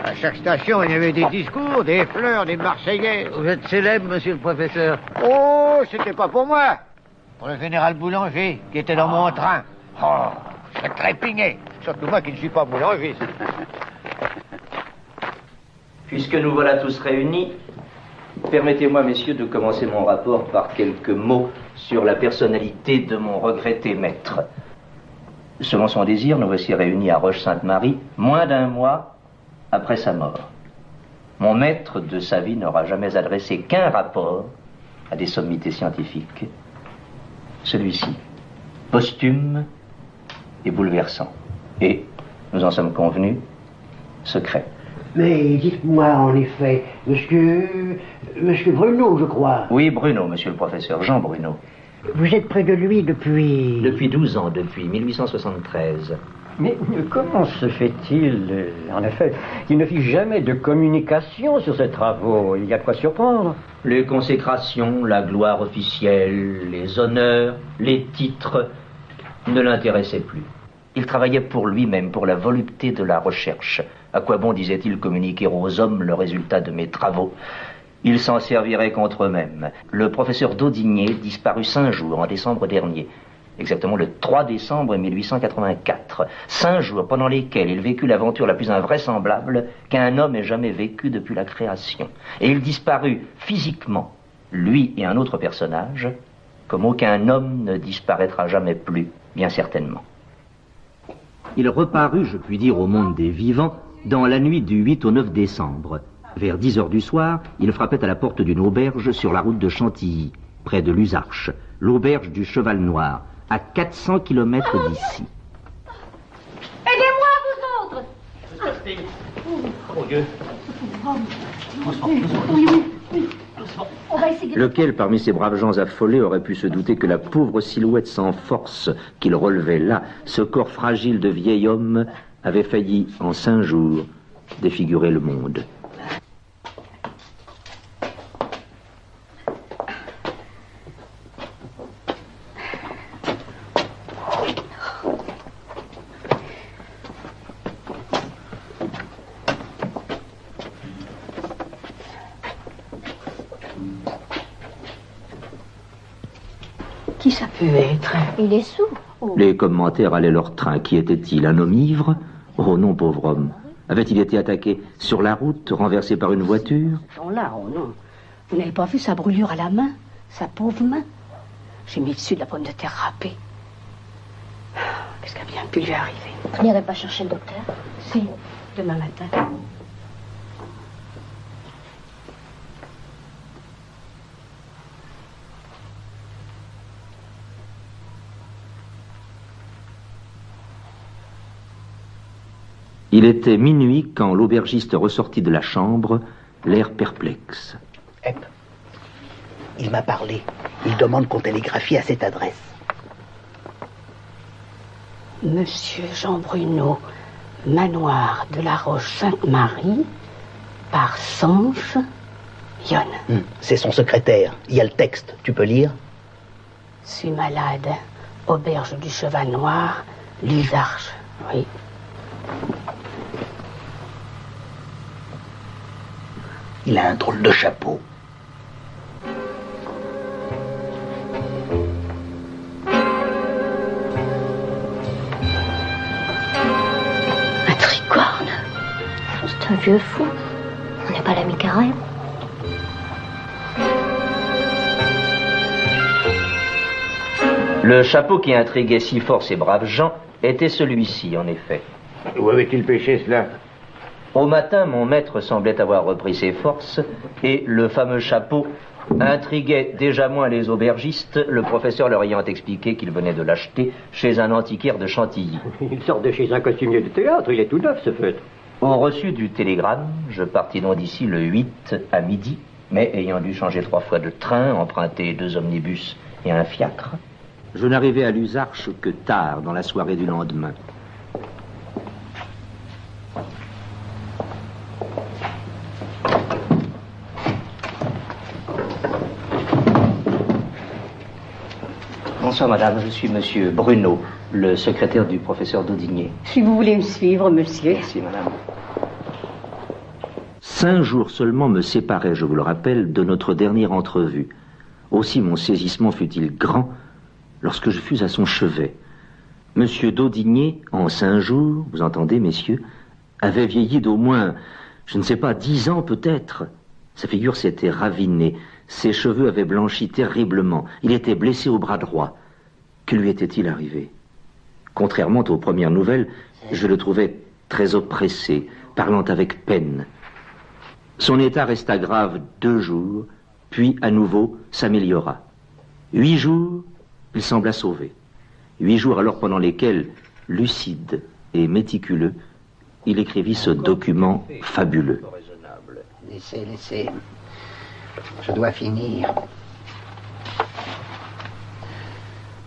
À chaque station, il y avait des discours, des fleurs, des Marseillais. Vous êtes célèbre, monsieur le professeur. Oh, c'était pas pour moi. Pour le général Boulanger, qui était dans mon train. Oh, je trépignais. Surtout moi qui ne suis pas boulangiste. Puisque nous voilà tous réunis, permettez-moi, messieurs, de commencer mon rapport par quelques mots sur la personnalité de mon regretté maître. Selon son désir, nous voici réunis à Roche-Sainte-Marie, moins d'un mois après sa mort. Mon maître de sa vie n'aura jamais adressé qu'un rapport à des sommités scientifiques. Celui-ci, posthume et bouleversant. Et, Nous en sommes convenus. Secret. Mais dites-moi, en effet, monsieur Bruno, je crois. Oui, Bruno, monsieur le professeur, Jean Bruno. Vous êtes près de lui depuis... Depuis 12 ans, depuis 1873. Mais comment se fait-il, en effet, qu'il ne fit jamais de communication sur ses travaux? Il y a de quoi surprendre. Les consécrations, la gloire officielle, les honneurs, les titres ne l'intéressaient plus. Il travaillait pour lui-même, pour la volupté de la recherche. À quoi bon, disait-il, communiquer aux hommes le résultat de mes travaux? Ils s'en serviraient contre eux-mêmes. Le professeur Daudigné disparut 5 jours en décembre dernier. Exactement le 3 décembre 1884. 5 jours pendant lesquels il vécut l'aventure la plus invraisemblable qu'un homme ait jamais vécue depuis la création. Et il disparut physiquement, lui et un autre personnage, comme aucun homme ne disparaîtra jamais plus, bien certainement. Il reparut, je puis dire, au monde des vivants, dans la nuit du 8 au 9 décembre. Vers 10 heures du soir, il frappait à la porte d'une auberge sur la route de Chantilly, près de Luzarches, l'auberge du Cheval Noir, à 400 kilomètres d'ici. Aidez-moi, vous autres! Oh Dieu. On va essayer de... Lequel, parmi ces braves gens affolés, aurait pu se douter que la pauvre silhouette sans force qu'il relevait là, ce corps fragile de vieil homme, avait failli, en 5 jours, défigurer le monde. Qui ça peut être? Il est sourd. Les commentaires allaient leur train. Qui était-il? Un homme ivre? Oh non, pauvre homme. Avait-il été attaqué sur la route, renversé par une voiture? Non, là, oh non. Vous n'avez pas vu sa brûlure à la main? Sa pauvre main? J'ai mis dessus de la pomme de terre râpée. Qu'est-ce qui a bien pu lui arriver? Vous n'irez pas chercher le docteur? Si, demain matin. Il était minuit quand l'aubergiste ressortit de la chambre, l'air perplexe. Il m'a parlé. Il demande qu'on télégraphie à cette adresse. Monsieur Jean Bruno, manoir de la Roche-Sainte-Marie, par Sanche, Yonne. C'est son secrétaire. Il y a le texte. Tu peux lire? Suis malade. Auberge du Cheval Noir, Luzarches. Oui. Il a un drôle de chapeau. Un tricorne. C'est un vieux fou. On n'est pas l'ami Carême. Le chapeau qui intriguait si fort ces braves gens était celui-ci, en effet. Où avait-il pêché cela? Au matin, mon maître semblait avoir repris ses forces, et le fameux chapeau intriguait déjà moins les aubergistes, le professeur leur ayant expliqué qu'il venait de l'acheter chez un antiquaire de Chantilly. Il sort de chez un costumier de théâtre, il est tout neuf, ce fait. Au reçu du télégramme, je partis donc d'ici le 8 à midi, mais ayant dû changer 3 fois de train, emprunter 2 omnibus et un fiacre. Je n'arrivai à Luzarches que tard dans la soirée du lendemain. Bonsoir madame, je suis monsieur Bruno, le secrétaire du professeur Daudigné. Si vous voulez me suivre, monsieur. Merci madame. 5 jours seulement me séparaient, je vous le rappelle, de notre dernière entrevue. Aussi mon saisissement fut-il grand lorsque je fus à son chevet. Monsieur Daudigné, en 5 jours, vous entendez, messieurs, avait vieilli d'au moins, je ne sais pas, 10 ans peut-être. Sa figure s'était ravinée, ses cheveux avaient blanchi terriblement, il était blessé au bras droit. Que lui était-il arrivé? Contrairement aux premières nouvelles, je le trouvais très oppressé, parlant avec peine. Son état resta grave 2 jours, puis à nouveau s'améliora. 8 jours, il sembla sauvé. 8 jours alors pendant lesquels, lucide, et méticuleux, il écrivit ce document fabuleux. Laissez, laissez. Je dois finir.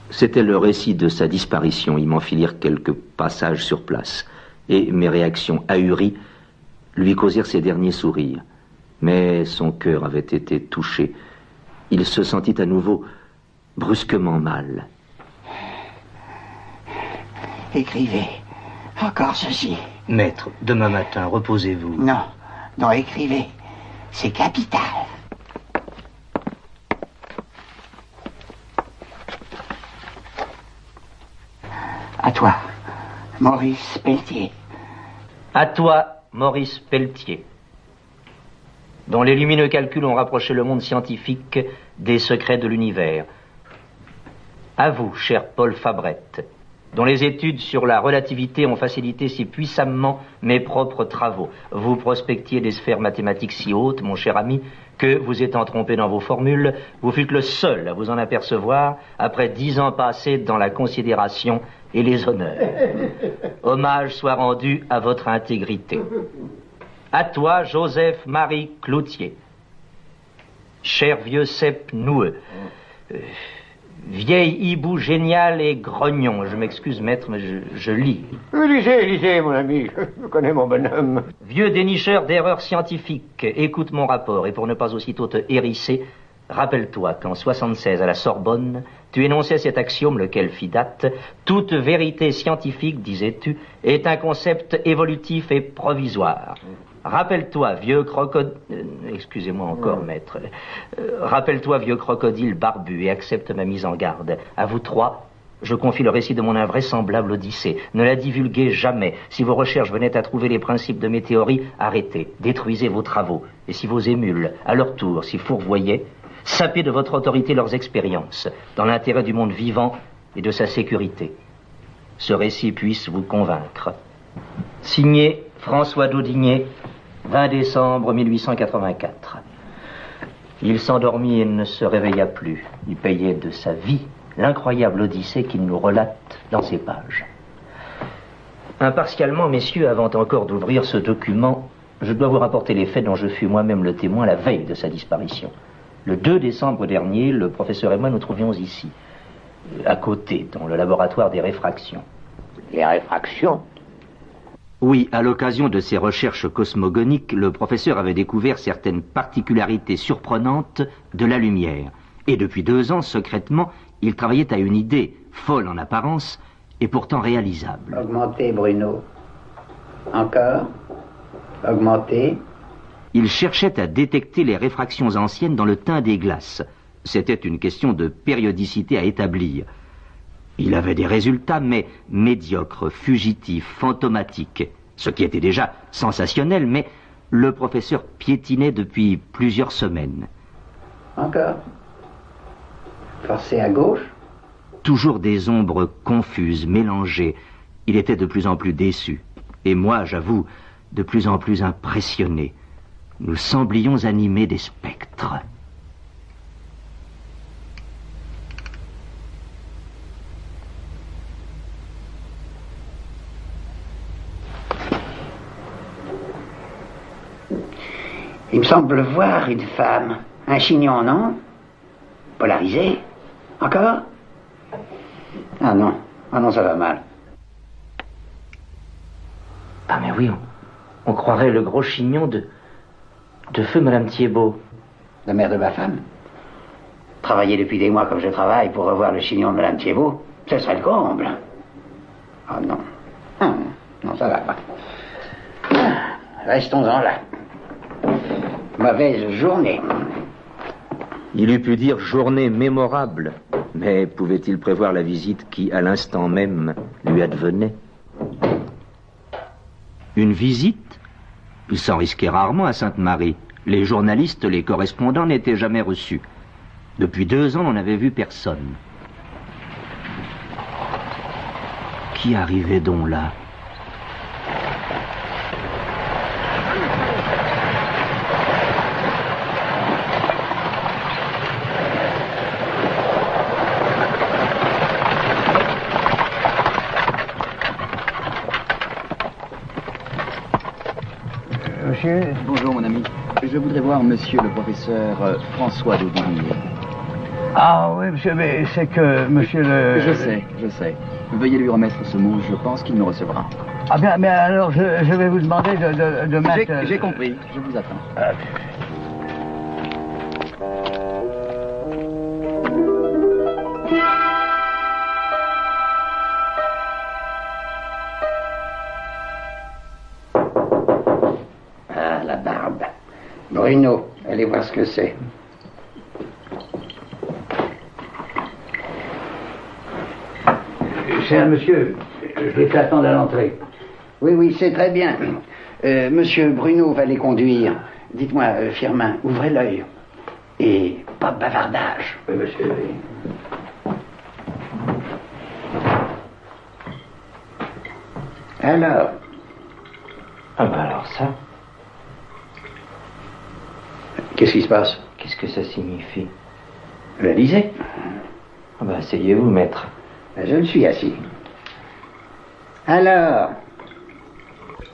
C'était le récit de sa disparition. Il m'en fit lire quelques passages sur place. Et mes réactions ahuries lui causèrent ses derniers sourires. Mais son cœur avait été touché. Il se sentit à nouveau brusquement mal. Écrivez. Encore ceci. Maître, demain matin, reposez-vous. Non, non, écrivez. C'est capital. À toi, Maurice Pelletier. À toi, Maurice Pelletier, dont les lumineux calculs ont rapproché le monde scientifique des secrets de l'univers. À vous, cher Paul Fabrette, dont les études sur la relativité ont facilité si puissamment mes propres travaux. Vous prospectiez des sphères mathématiques si hautes, mon cher ami, que, vous étant trompé dans vos formules, vous fûtes le seul à vous en apercevoir après 10 ans passés dans la considération et les honneurs. Hommage soit rendu à votre intégrité. À toi, Joseph-Marie Cloutier, cher vieux cep noueux, vieil hibou génial et grognon. Je m'excuse, maître, mais je lis. Lisez, lisez, mon ami, je connais mon bonhomme. Vieux dénicheur d'erreurs scientifiques, écoute mon rapport, et pour ne pas aussitôt te hérisser, rappelle-toi qu'en 76, à la Sorbonne, tu énonçais cet axiome, lequel fit date: toute vérité scientifique, disais-tu, est un concept évolutif et provisoire. Rappelle-toi, vieux crocodile... Excusez-moi encore, maître. Rappelle-toi, vieux crocodile barbu, et accepte ma mise en garde. À vous trois, je confie le récit de mon invraisemblable odyssée. Ne la divulguez jamais. Si vos recherches venaient à trouver les principes de mes théories, arrêtez, détruisez vos travaux. Et si vos émules, à leur tour, s'y fourvoyaient, sapez de votre autorité leurs expériences, dans l'intérêt du monde vivant et de sa sécurité. Ce récit puisse vous convaincre. Signé François Daudigné, 20 décembre 1884. Il s'endormit et ne se réveilla plus. Il payait de sa vie l'incroyable odyssée qu'il nous relate dans ces pages. Impartialement, messieurs, avant encore d'ouvrir ce document, je dois vous rapporter les faits dont je fus moi-même le témoin la veille de sa disparition. Le 2 décembre dernier, le professeur et moi nous trouvions ici, à côté, dans le laboratoire des réfractions. Les réfractions? Oui, à l'occasion de ses recherches cosmogoniques, le professeur avait découvert certaines particularités surprenantes de la lumière. Et depuis 2 ans, secrètement, il travaillait à une idée, folle en apparence, et pourtant réalisable. Augmentez, Bruno. Encore. Augmentez. Il cherchait à détecter les réfractions anciennes dans le teint des glaces. C'était une question de périodicité à établir. Il avait des résultats, mais médiocres, fugitifs, fantomatiques, ce qui était déjà sensationnel, mais le professeur piétinait depuis plusieurs semaines. Encore. Forcez à gauche. Toujours des ombres confuses, mélangées. Il était de plus en plus déçu. Et moi, j'avoue, de plus en plus impressionné. Nous semblions animer des spectres. Il me semble voir une femme. Un chignon, non? Polarisé. Encore? Ah non. Ah non, ça va mal. Ah mais oui, on croirait le gros chignon de feu Madame Thiébaut. La mère de ma femme. Travailler depuis des mois comme je travaille pour revoir le chignon de Madame Thiébaut, ce serait le comble. Oh non. Non, ça va pas. Restons-en là. Mauvaise journée. Il eût pu dire journée mémorable, mais pouvait-il prévoir la visite qui, à l'instant même, lui advenait? Une visite? Il s'en risquait rarement à Sainte-Marie. Les journalistes, les correspondants n'étaient jamais reçus. Depuis 2 ans, on n'avait vu personne. Qui arrivait donc là? monsieur. Bonjour, mon ami. Je voudrais voir monsieur le professeur François d'Audigné. Ah oui, monsieur, mais c'est que monsieur le... Je sais. Veuillez lui remettre ce mot, je pense qu'il me recevra. Ah bien, mais alors je vais vous demander de mettre... J'ai compris, je vous attends. Ah, la barbe. Bruno, allez voir ce que c'est. Cher monsieur, je vais t'attendre à l'entrée. Oui, c'est très bien. Monsieur Bruno va les conduire. Dites-moi, Firmin, ouvrez l'œil. Et pas de bavardage. Oui, monsieur, oui. Alors? Ah ben alors ça... Qu'est-ce qui se passe? Qu'est-ce que ça signifie? Lisez. Ah ben asseyez-vous, maître. Je me suis assis. Alors?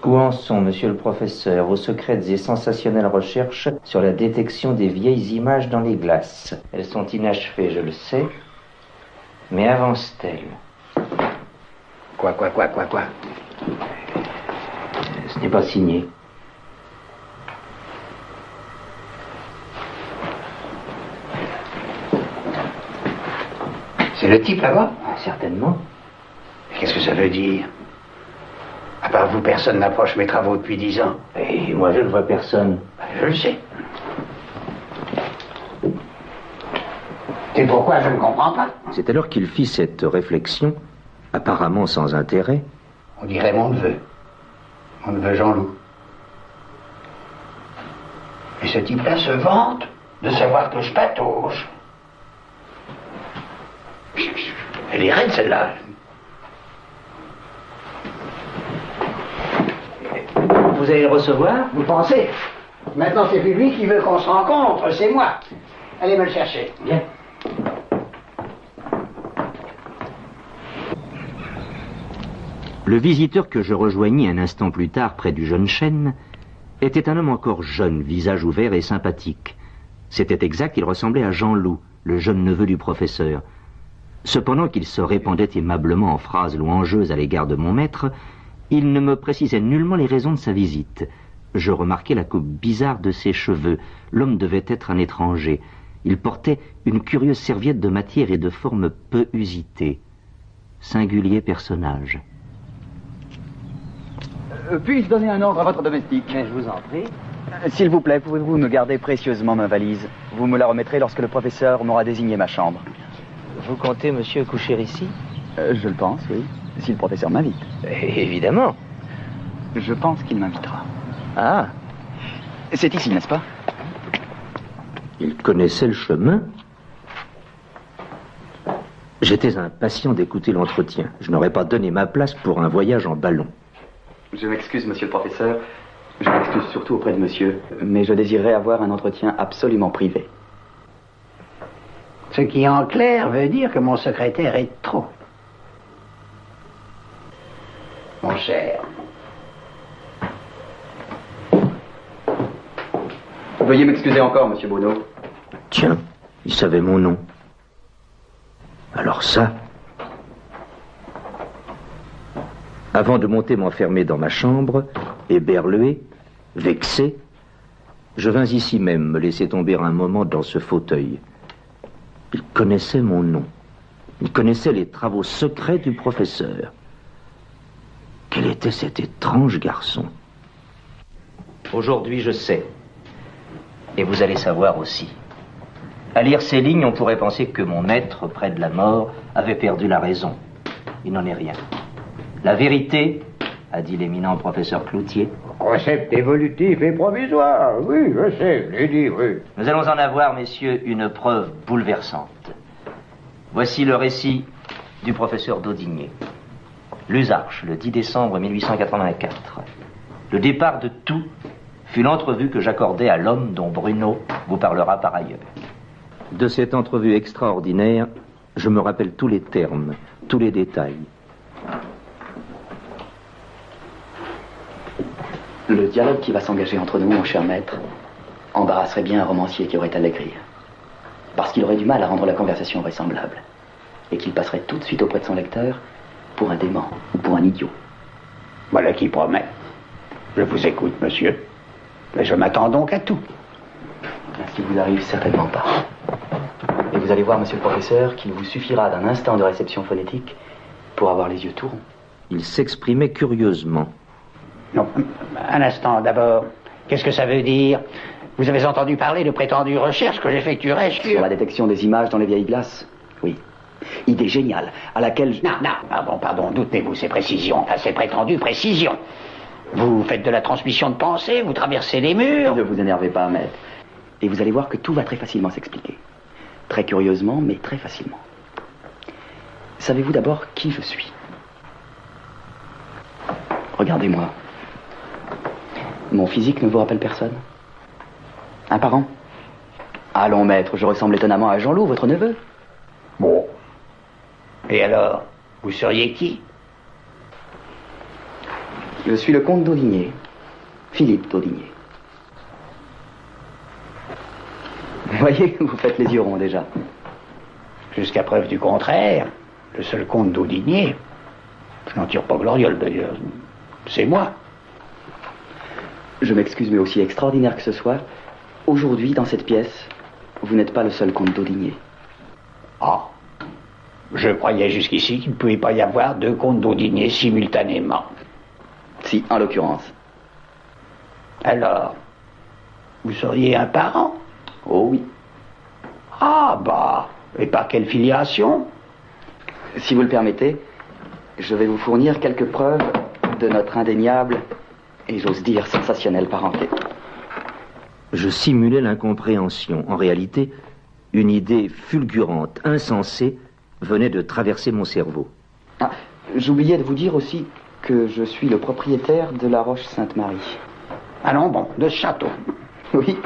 Où en sont, monsieur le professeur, vos secrètes et sensationnelles recherches sur la détection des vieilles images dans les glaces? Elles sont inachevées, je le sais, mais avancent-elles? Quoi? Ce n'est pas signé. C'est le type là-bas? Certainement. Qu'est-ce que ça veut dire? À part vous, personne n'approche mes travaux depuis 10 ans. Et moi, je ne vois personne. Je le sais. C'est pourquoi je ne comprends pas. C'est alors qu'il fit cette réflexion, apparemment sans intérêt. On dirait mon neveu. Mon neveu Jean-Loup. Et ce type-là se vante de savoir que je patauge. Elle est raide, celle-là. Vous allez le recevoir? Vous pensez? Maintenant, c'est plus lui qui veut qu'on se rencontre, c'est moi. Allez me le chercher. Bien. Le visiteur que je rejoignis un instant plus tard près du jeune chêne était un homme encore jeune, visage ouvert et sympathique. C'était exact, il ressemblait à Jean-Loup, le jeune neveu du professeur. Cependant qu'il se répandait aimablement en phrases louangeuses à l'égard de mon maître, il ne me précisait nullement les raisons de sa visite. Je remarquai la coupe bizarre de ses cheveux. L'homme devait être un étranger. Il portait une curieuse serviette de matière et de forme peu usitée. Singulier personnage. Puis-je donner un ordre à votre domestique? Mais je vous en prie. S'il vous plaît, pouvez-vous me garder précieusement ma valise? Vous me la remettrez lorsque le professeur m'aura désigné ma chambre. Vous comptez, monsieur, coucher ici? Je le pense, oui. Si le professeur m'invite. Évidemment. Je pense qu'il m'invitera. Ah. C'est ici, n'est-ce pas? Il connaissait le chemin. J'étais impatient d'écouter l'entretien. Je n'aurais pas donné ma place pour un voyage en ballon. Je m'excuse, monsieur le professeur. Je m'excuse surtout auprès de monsieur. Mais je désirerais avoir un entretien absolument privé. Ce qui, en clair, veut dire que mon secrétaire est trop. Mon cher. Veuillez m'excuser encore, monsieur Bruno. Tiens, il savait mon nom. Alors ça... Avant de monter m'enfermer dans ma chambre, éberlué, vexé, je vins ici même me laisser tomber un moment dans ce fauteuil. Il connaissait mon nom. Il connaissait les travaux secrets du professeur. Quel était cet étrange garçon? Aujourd'hui, je sais. Et vous allez savoir aussi. À lire ces lignes, on pourrait penser que mon maître, près de la mort, avait perdu la raison. Il n'en est rien. La vérité, a dit l'éminent professeur Cloutier. Concept évolutif et provisoire, oui, je sais, je l'ai dit, oui. Nous allons en avoir, messieurs, une preuve bouleversante. Voici le récit du professeur d'Audigné. Luzarches, le 10 décembre 1884. Le départ de tout fut l'entrevue que j'accordai à l'homme dont Bruno vous parlera par ailleurs. De cette entrevue extraordinaire, je me rappelle tous les termes, tous les détails. Le dialogue qui va s'engager entre nous, mon cher maître, embarrasserait bien un romancier qui aurait à l'écrire. Parce qu'il aurait du mal à rendre la conversation vraisemblable. Et qu'il passerait tout de suite auprès de son lecteur pour un dément ou pour un idiot. Voilà qui promet. Je vous écoute, monsieur. Mais je m'attends donc à tout. Ce qui vous arrive, certainement pas. Et vous allez voir, monsieur le professeur, qu'il vous suffira d'un instant de réception phonétique pour avoir les yeux tout ronds. Il s'exprimait curieusement. Non, un instant, d'abord. Qu'est-ce que ça veut dire? Vous avez entendu parler de prétendues recherches que j'effectuerais sur la détection des images dans les vieilles glaces? Oui. Idée géniale, à laquelle je... Non, pardon, doutez-vous, ces précisions, ces prétendues précisions. Vous faites de la transmission de pensée, vous traversez les murs. Ne vous énervez pas, maître. Et vous allez voir que tout va très facilement s'expliquer. Très curieusement, mais très facilement. Savez-vous d'abord qui je suis? Regardez-moi. Mon physique ne vous rappelle personne? Un parent? Allons, maître, je ressemble étonnamment à Jean-Loup, votre neveu. Bon. Et alors, vous seriez qui? Je suis le comte d'Audigné, Philippe d'Audigné. Vous voyez, vous faites les yeux ronds déjà. Jusqu'à preuve du contraire, le seul comte d'Audigné, je n'en tire pas gloriole d'ailleurs, c'est moi. Je m'excuse, mais aussi extraordinaire que ce soit, aujourd'hui, dans cette pièce, vous n'êtes pas le seul comte d'Audigné. Ah, je croyais jusqu'ici qu'il ne pouvait pas y avoir deux comtes d'Audigné simultanément. Si, en l'occurrence. Alors, vous seriez un parent? Oh oui. Ah bah, et par quelle filiation? Si vous le permettez, je vais vous fournir quelques preuves de notre indéniable et j'ose dire sensationnelle parenté. Je simulais l'incompréhension. En réalité, une idée fulgurante, insensée, venait de traverser mon cerveau. Ah, j'oubliais de vous dire aussi que je suis le propriétaire de la Roche-Sainte-Marie. Ah non, bon, de ce château. Oui,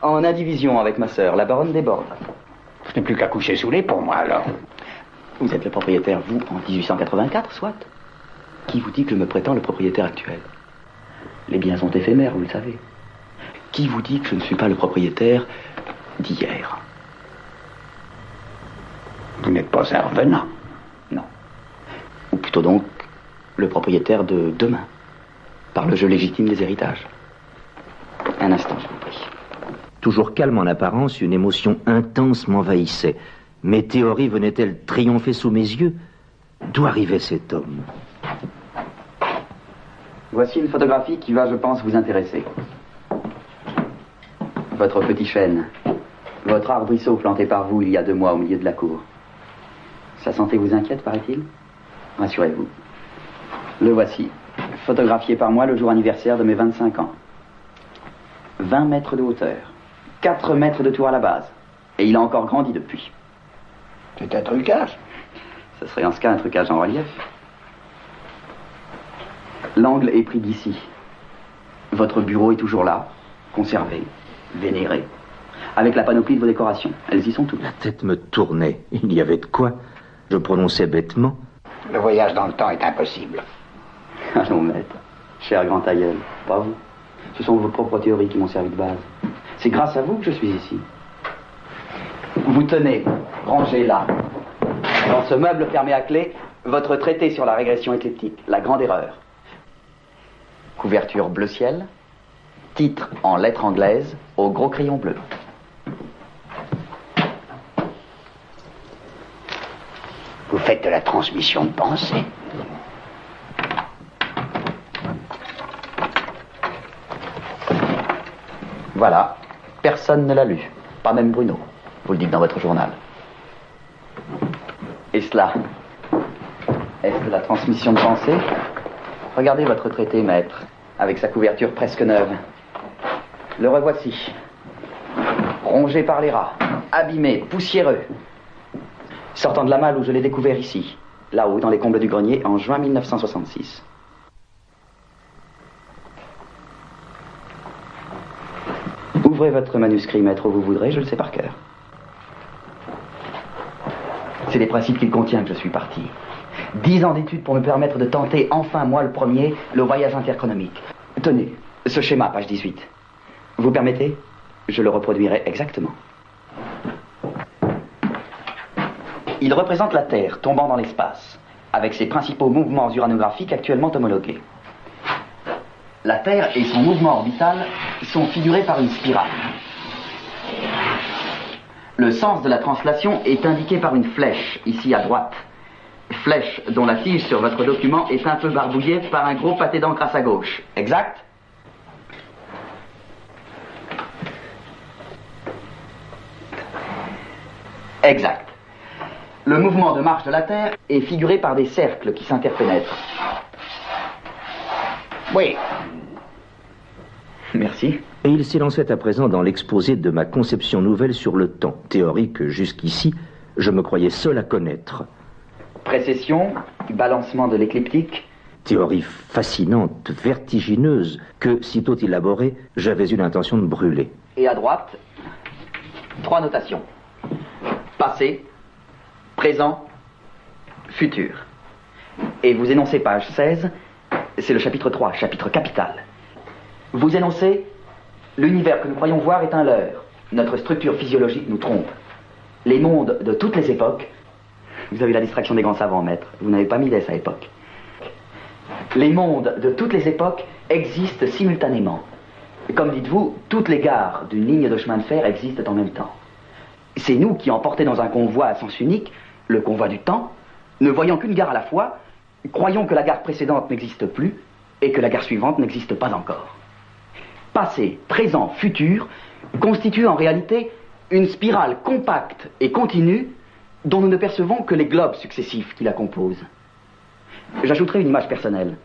en indivision avec ma sœur, la baronne des Bordes. Je n'ai plus qu'à coucher sous les ponts, moi, alors. Vous êtes le propriétaire, vous, en 1884, soit. Qui vous dit que je me prétends le propriétaire actuel? Les biens sont éphémères, vous le savez. Qui vous dit que je ne suis pas le propriétaire d'hier? Vous n'êtes pas un revenant? Non. Ou plutôt donc, le propriétaire de demain, par le jeu légitime des héritages. Un instant, je vous prie. Toujours calme en apparence, une émotion intense m'envahissait. Mes théories venaient-elles triompher sous mes yeux? D'où arrivait cet homme? Voici une photographie qui va, je pense, vous intéresser. Votre petit chêne, votre arbrisseau planté par vous il y a 2 mois au milieu de la cour. Sa santé vous inquiète, paraît-il? Rassurez-vous. Le voici, photographié par moi le jour anniversaire de mes 25 ans. 20 mètres de hauteur, 4 mètres de tour à la base. Et il a encore grandi depuis. C'est un trucage? Ce serait en ce cas un trucage en relief. L'angle est pris d'ici. Votre bureau est toujours là, conservé, vénéré, avec la panoplie de vos décorations. Elles y sont toutes. La tête me tournait. Il y avait de quoi. Je prononçais bêtement. Le voyage dans le temps est impossible. Ah non, maître. Cher grand aïeul, pas vous. Ce sont vos propres théories qui m'ont servi de base. C'est grâce à vous que je suis ici. Vous tenez, rangé là, dans ce meuble fermé à clé, votre traité sur la régression écliptique, la grande erreur. Couverture bleu ciel, titre en lettres anglaises au gros crayon bleu. Vous faites de la transmission de pensée. Voilà, personne ne l'a lu, pas même Bruno. Vous le dites dans votre journal. Et cela, est-ce de la transmission de pensée? Regardez votre traité, maître, avec sa couverture presque neuve. Le revoici. Rongé par les rats, abîmé, poussiéreux. Sortant de la malle où je l'ai découvert ici, là-haut, dans les combles du grenier, en juin 1966. Ouvrez votre manuscrit, maître, où vous voudrez, je le sais par cœur. C'est des principes qu'il contient que je suis parti. 10 ans d'études pour me permettre de tenter, enfin moi le premier, le voyage interchronomique. Tenez, Ce schéma, page 18. Vous permettez? Je le reproduirai exactement. Il représente la Terre tombant dans l'espace, avec ses principaux mouvements uranographiques actuellement homologués. La Terre et son mouvement orbital sont figurés par une spirale. Le sens de la translation est indiqué par une flèche, ici à droite. Flèche dont la tige sur votre document est un peu barbouillée par un gros pâté d'encre à sa gauche. Exact? Exact. Le mouvement de marche de la Terre est figuré par des cercles qui s'interpénètrent. Oui. Merci. Et il s'élançait à présent dans l'exposé de ma conception nouvelle sur le temps, théorie que jusqu'ici, je me croyais seul à connaître. Précession, balancement de l'écliptique. Théorie fascinante, vertigineuse, que, sitôt élaborée, j'avais eu l'intention de brûler. Et à droite, 3 notations. Passé, présent, futur. Et vous énoncez page 16, c'est le chapitre 3, chapitre capital. Vous énoncez, l'univers que nous croyons voir est un leurre. Notre structure physiologique nous trompe. Les mondes de toutes les époques... Vous avez la distraction des grands savants, maître. Vous n'avez pas mis d'ess à époque. Les mondes de toutes les époques existent simultanément. Comme dites-vous, toutes les gares d'une ligne de chemin de fer existent en même temps. C'est nous qui, emportés dans un convoi à sens unique, le convoi du temps, ne voyant qu'une gare à la fois, croyons que la gare précédente n'existe plus et que la gare suivante n'existe pas encore. Passé, présent, futur constituent en réalité une spirale compacte et continue dont nous ne percevons que les globes successifs qui la composent. J'ajouterai une image personnelle.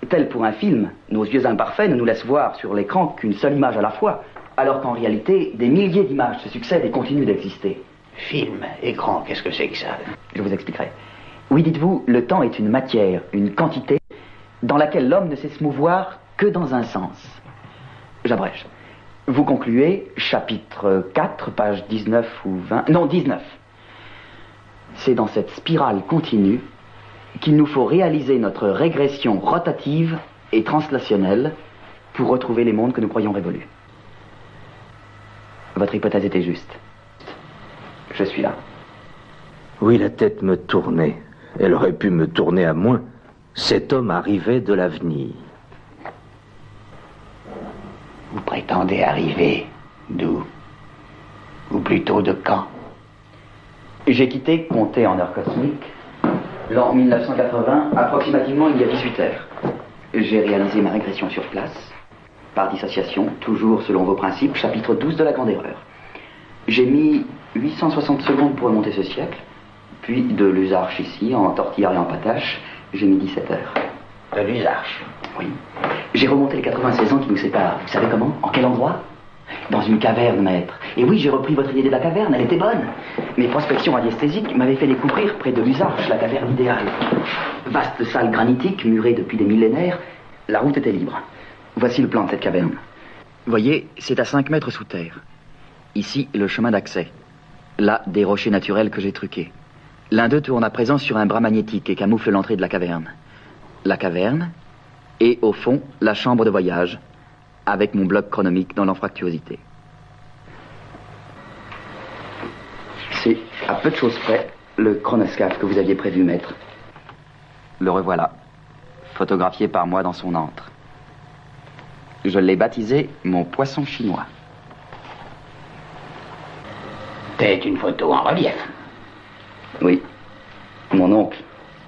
Tel pour un film, nos yeux imparfaits ne nous laissent voir sur l'écran qu'une seule image à la fois, alors qu'en réalité, des milliers d'images se succèdent et continuent d'exister. Film, écran, qu'est-ce que c'est que ça? Je vous expliquerai. Oui, dites-vous, le temps est une matière, une quantité, dans laquelle l'homme ne sait se mouvoir que dans un sens. J'abrège. Vous concluez, chapitre 4, page 19 ou 20... Non, 19. C'est dans cette spirale continue qu'il nous faut réaliser notre régression rotative et translationnelle pour retrouver les mondes que nous croyons révolus. Votre hypothèse était juste. Je suis là. Oui, la tête me tournait. Elle aurait pu me tourner à moins. Cet homme arrivait de l'avenir. Vous prétendez arriver d'où? Ou plutôt de quand? J'ai quitté, compté en heures cosmiques, l'an 1980, approximativement il y a 18 heures. J'ai réalisé ma régression sur place, par dissociation, toujours selon vos principes, chapitre 12 de la grande erreur. J'ai mis 860 secondes pour remonter ce siècle, puis de l'usarche ici, en tortillard et en patache, j'ai mis 17 heures. De l'usarche? Oui. J'ai remonté les 96 ans qui nous séparent. Vous savez comment? En quel endroit? Dans une caverne, maître. Et oui, j'ai repris votre idée de la caverne, elle était bonne. Mes prospections radiesthésiques m'avaient fait découvrir près de l'usarche la caverne idéale. Vaste salle granitique, murée depuis des millénaires, la route était libre. Voici le plan de cette caverne. Voyez, c'est à 5 mètres sous terre. Ici, le chemin d'accès. Là, des rochers naturels que j'ai truqués. L'un d'eux tourne à présent sur un bras magnétique et camoufle l'entrée de la caverne. La caverne, et au fond, la chambre de voyage, avec mon bloc chronomique dans l'anfractuosité. C'est, à peu de choses près, le chronoscaphe que vous aviez prévu, maître. Le revoilà, photographié par moi dans son antre. Je l'ai baptisé mon poisson chinois. C'est une photo en relief. Oui, mon oncle.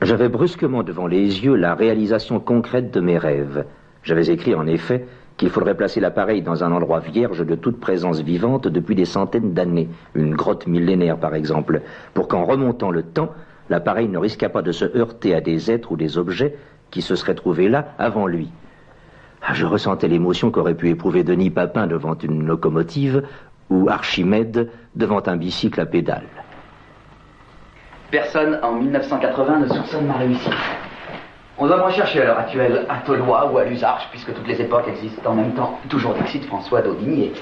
J'avais brusquement devant les yeux la réalisation concrète de mes rêves. J'avais écrit en effet qu'il faudrait placer l'appareil dans un endroit vierge de toute présence vivante depuis des centaines d'années, une grotte millénaire par exemple, pour qu'en remontant le temps, l'appareil ne risquât pas de se heurter à des êtres ou des objets qui se seraient trouvés là avant lui. Je ressentais l'émotion qu'aurait pu éprouver Denis Papin devant une locomotive ou Archimède devant un bicycle à pédales. Personne en 1980 ne soupçonne ma réussite. On doit me rechercher à l'heure actuelle à Tolois ou à l'Usarche, puisque toutes les époques existent en même temps. Toujours d'excite François d'Audigné.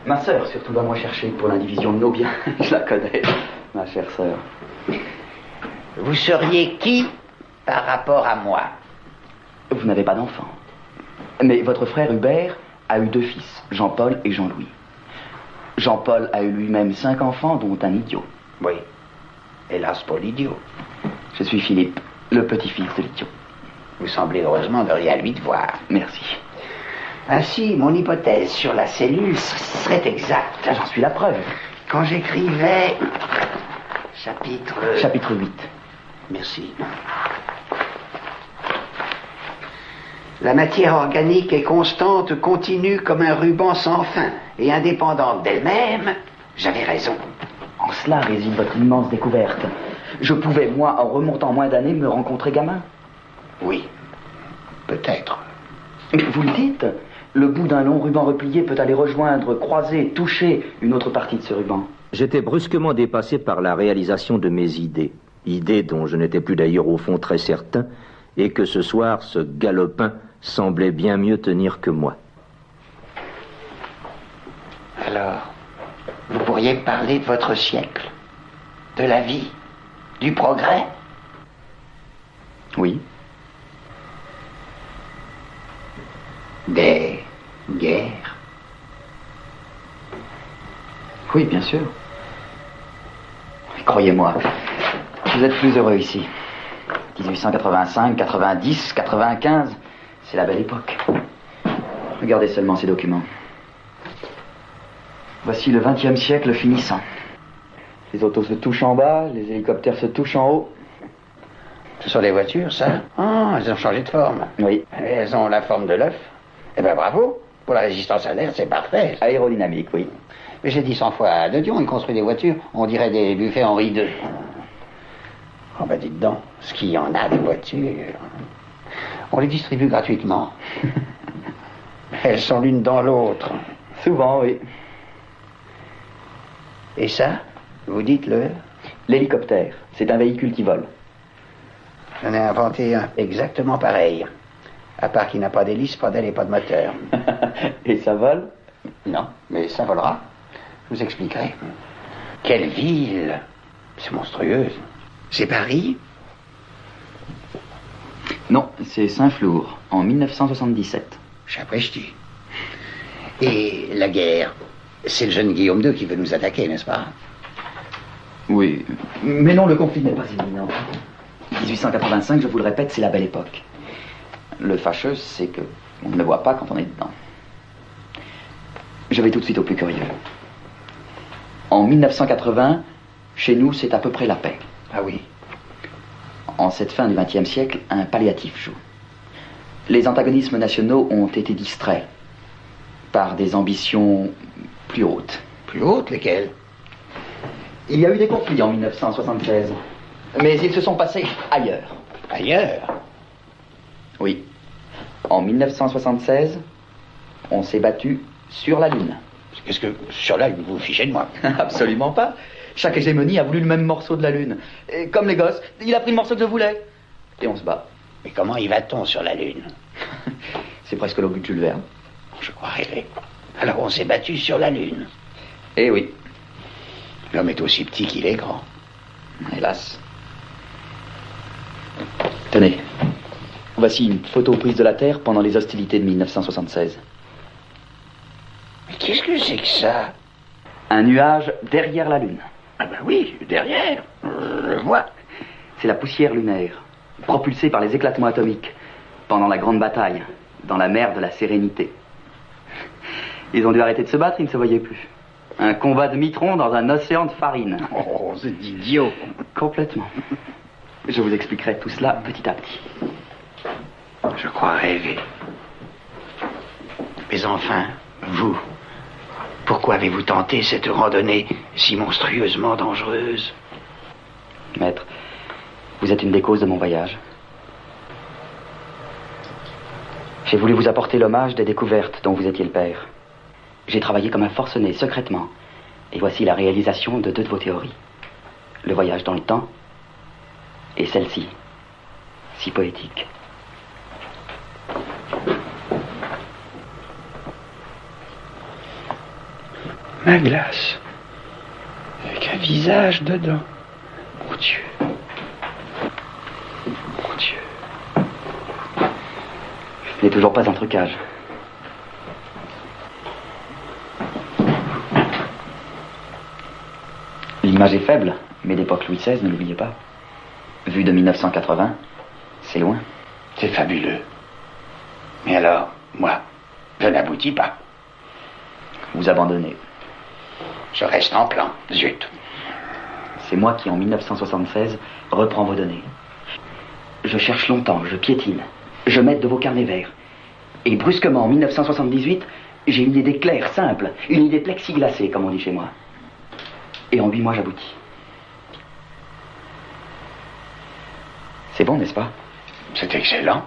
Ma sœur surtout doit me rechercher pour l'indivision de nos biens. Je la connais, ma chère sœur. Vous seriez qui par rapport à moi? Vous n'avez pas d'enfant. Mais votre frère Hubert a eu 2 fils, Jean-Paul et Jean-Louis. Jean-Paul a eu lui-même 5 enfants, dont un idiot. Oui. Hélas pour l'idiot. Je suis Philippe, le petit-fils de l'idiot. Vous semblez heureusement de rien lui devoir. Merci. Ainsi, mon hypothèse sur la cellule serait exacte. J'en suis la preuve. Quand j'écrivais... Chapitre 8. Merci. La matière organique est constante, continue comme un ruban sans fin et indépendante d'elle-même. J'avais raison. En cela réside votre immense découverte. Je pouvais, moi, en remontant moins d'années, me rencontrer gamin. Oui, peut-être. Mais vous le dites, le bout d'un long ruban replié peut aller rejoindre, croiser, toucher une autre partie de ce ruban. J'étais brusquement dépassé par la réalisation de mes idées dont je n'étais plus d'ailleurs au fond très certain, et que ce soir, ce galopin semblait bien mieux tenir que moi. Alors, vous pourriez me parler de votre siècle, de la vie, du progrès? Oui. Des guerres? Oui, bien sûr. Croyez-moi, vous êtes plus heureux ici. 1885, 90, 95, c'est la belle époque. Regardez seulement ces documents. Voici le XXe siècle finissant. Les autos se touchent en bas, les hélicoptères se touchent en haut. Ce sont des voitures, ça? Ah, elles ont changé de forme. Oui. Elles ont la forme de l'œuf. Eh ben bravo. Pour la résistance à l'air, c'est parfait. Aérodynamique, oui. Mais j'ai dit 100 fois à De Dion, il construit des voitures, on dirait des buffets Henri II. Oh ben dites donc, ce qu'il y en a des voitures. On les distribue gratuitement. Elles sont l'une dans l'autre. Souvent, oui. Et ça, vous dites l'hélicoptère. C'est un véhicule qui vole. J'en ai inventé un exactement pareil. À part qu'il n'a pas d'hélice, pas d'aile et pas de moteur. Et ça vole? Non, mais ça volera. Je vous expliquerai. Quelle ville! C'est monstrueuse. C'est Paris? Non, c'est Saint-Flour, en 1977. Sapristi. Et la guerre, c'est le jeune Guillaume II qui veut nous attaquer, n'est-ce pas? Oui, mais non, le conflit n'est pas imminent. 1885, je vous le répète, c'est la belle époque. Le fâcheux, c'est que on ne le voit pas quand on est dedans. Je vais tout de suite au plus curieux. En 1980, chez nous, c'est à peu près la paix. Ah oui. En cette fin du XXe siècle, un palliatif joue. Les antagonismes nationaux ont été distraits par des ambitions plus hautes. Plus hautes, lesquelles? Il y a eu des conflits en 1976, mais ils se sont passés ailleurs. Ailleurs? Oui. En 1976, on s'est battu sur la Lune. Qu'est-ce que sur la Lune, vous fichez de moi? Absolument pas. Chaque hégémonie a voulu le même morceau de la Lune. Et comme les gosses, il a pris le morceau que je voulais. Et on se bat. Mais comment y va-t-on sur la Lune? C'est presque le but de Jules Verne. Je crois rêver. Alors on s'est battu sur la Lune. Eh oui. L'homme est aussi petit qu'il est grand. Hélas. Tenez. Voici une photo prise de la Terre pendant les hostilités de 1976. Mais qu'est-ce que c'est que ça? Un nuage derrière la Lune. Ah ben oui, derrière. Je vois. C'est la poussière lunaire, propulsée par les éclatements atomiques, pendant la grande bataille, dans la mer de la Sérénité. Ils ont dû arrêter de se battre, ils ne se voyaient plus. Un combat de mitrons dans un océan de farine. Oh, c'est idiot. Complètement. Je vous expliquerai tout cela petit à petit. Je crois rêver. Mais enfin, vous, pourquoi avez-vous tenté cette randonnée si monstrueusement dangereuse? Maître, vous êtes une des causes de mon voyage. J'ai voulu vous apporter l'hommage des découvertes dont vous étiez le père. J'ai travaillé comme un forcené, secrètement. Et voici la réalisation de 2 de vos théories. Le voyage dans le temps et celle-ci, si poétique. Ma glace, avec un visage dedans. Mon Dieu. Mon Dieu. Ce n'est toujours pas un trucage. L'image est faible, mais d'époque Louis XVI, ne l'oubliez pas. Vu de 1980, c'est loin. C'est fabuleux. Mais alors, moi, je n'aboutis pas. Vous abandonnez. Je reste en plan, zut. C'est moi qui, en 1976, reprends vos données. Je cherche longtemps, je piétine. Je m'aide de vos carnets verts. Et brusquement, en 1978, j'ai une idée claire, simple. Une idée plexiglacée, comme on dit chez moi. Et en 8 mois, j'aboutis. C'est bon, n'est-ce pas? C'est excellent.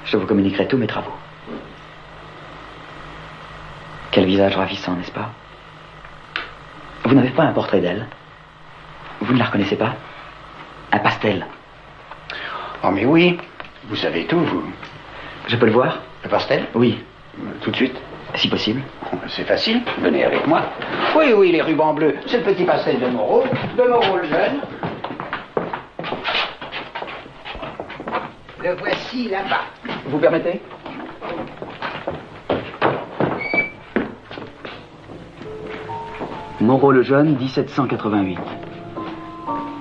Je vous communiquerai tous mes travaux. Quel visage ravissant, n'est-ce pas? Vous n'avez pas un portrait d'elle? Vous ne la reconnaissez pas? Un pastel? Oh mais oui, vous savez tout, vous. Je peux le voir? Le pastel? Oui. Tout de suite? Si possible. C'est facile, venez avec moi. Oui, oui, les rubans bleus. C'est le petit pastel de Moreau le jeune. Le voici là-bas. Vous permettez? Moreau le jeune, 1788.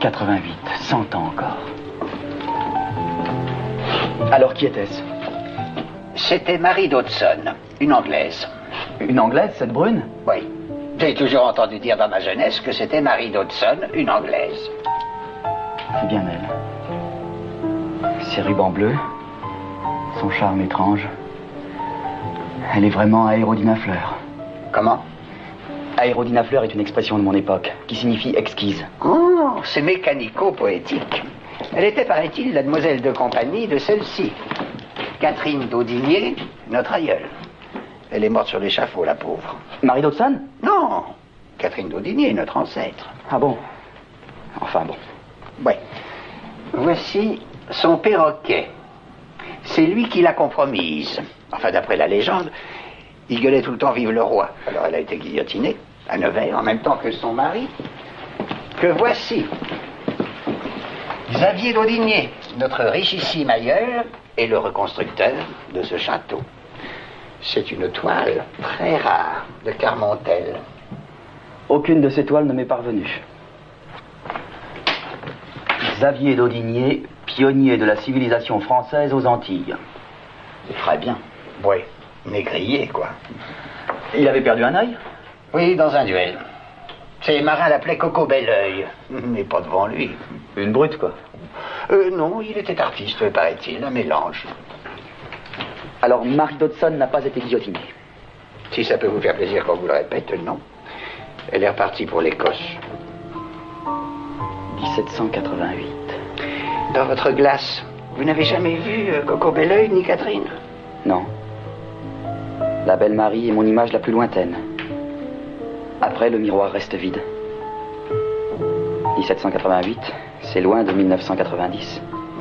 88, 100 ans encore. Alors qui était-ce? C'était Marie Dodson, une Anglaise. Une Anglaise, cette brune? Oui. J'ai toujours entendu dire dans ma jeunesse que c'était Marie Dodson, une Anglaise. C'est bien elle. Ses rubans bleus, son charme étrange. Elle est vraiment Aérodina Fleur. Comment? Aérodina Fleur est une expression de mon époque, qui signifie exquise. Oh, c'est mécanico-poétique. Elle était, paraît-il, la demoiselle de compagnie de celle-ci. Catherine d'Audigné, notre aïeule. Elle est morte sur l'échafaud, la pauvre. Marie Dodson? Non, Catherine d'Audigné, notre ancêtre. Ah bon? Enfin bon. Oui. Voici son perroquet. C'est lui qui l'a compromise. Enfin, d'après la légende, il gueulait tout le temps « Vive le roi ». Alors elle a été guillotinée, à Nevers, en même temps que son mari. Que voici. Xavier d'Audigné, notre richissime aïeul, est le reconstructeur de ce château. C'est une toile très rare de Carmontel. Aucune de ces toiles ne m'est parvenue. Xavier d'Audigné, pionnier de la civilisation française aux Antilles. C'est très bien. Oui, négrier, quoi. Il avait perdu un œil? Oui, dans un duel. Ses marins l'appelaient Coco Belleuil, mais pas devant lui. Une brute, quoi. Non, il était artiste, paraît-il, un mélange. Alors, Marie Dodson n'a pas été guillotinée? Si ça peut vous faire plaisir quand vous le répète, non. Elle est repartie pour l'Écosse. 1788. Dans votre glace, vous n'avez jamais vu Coco Belleuil ni Catherine? Non. La belle Marie est mon image la plus lointaine. Après, le miroir reste vide. 1788, c'est loin de 1990.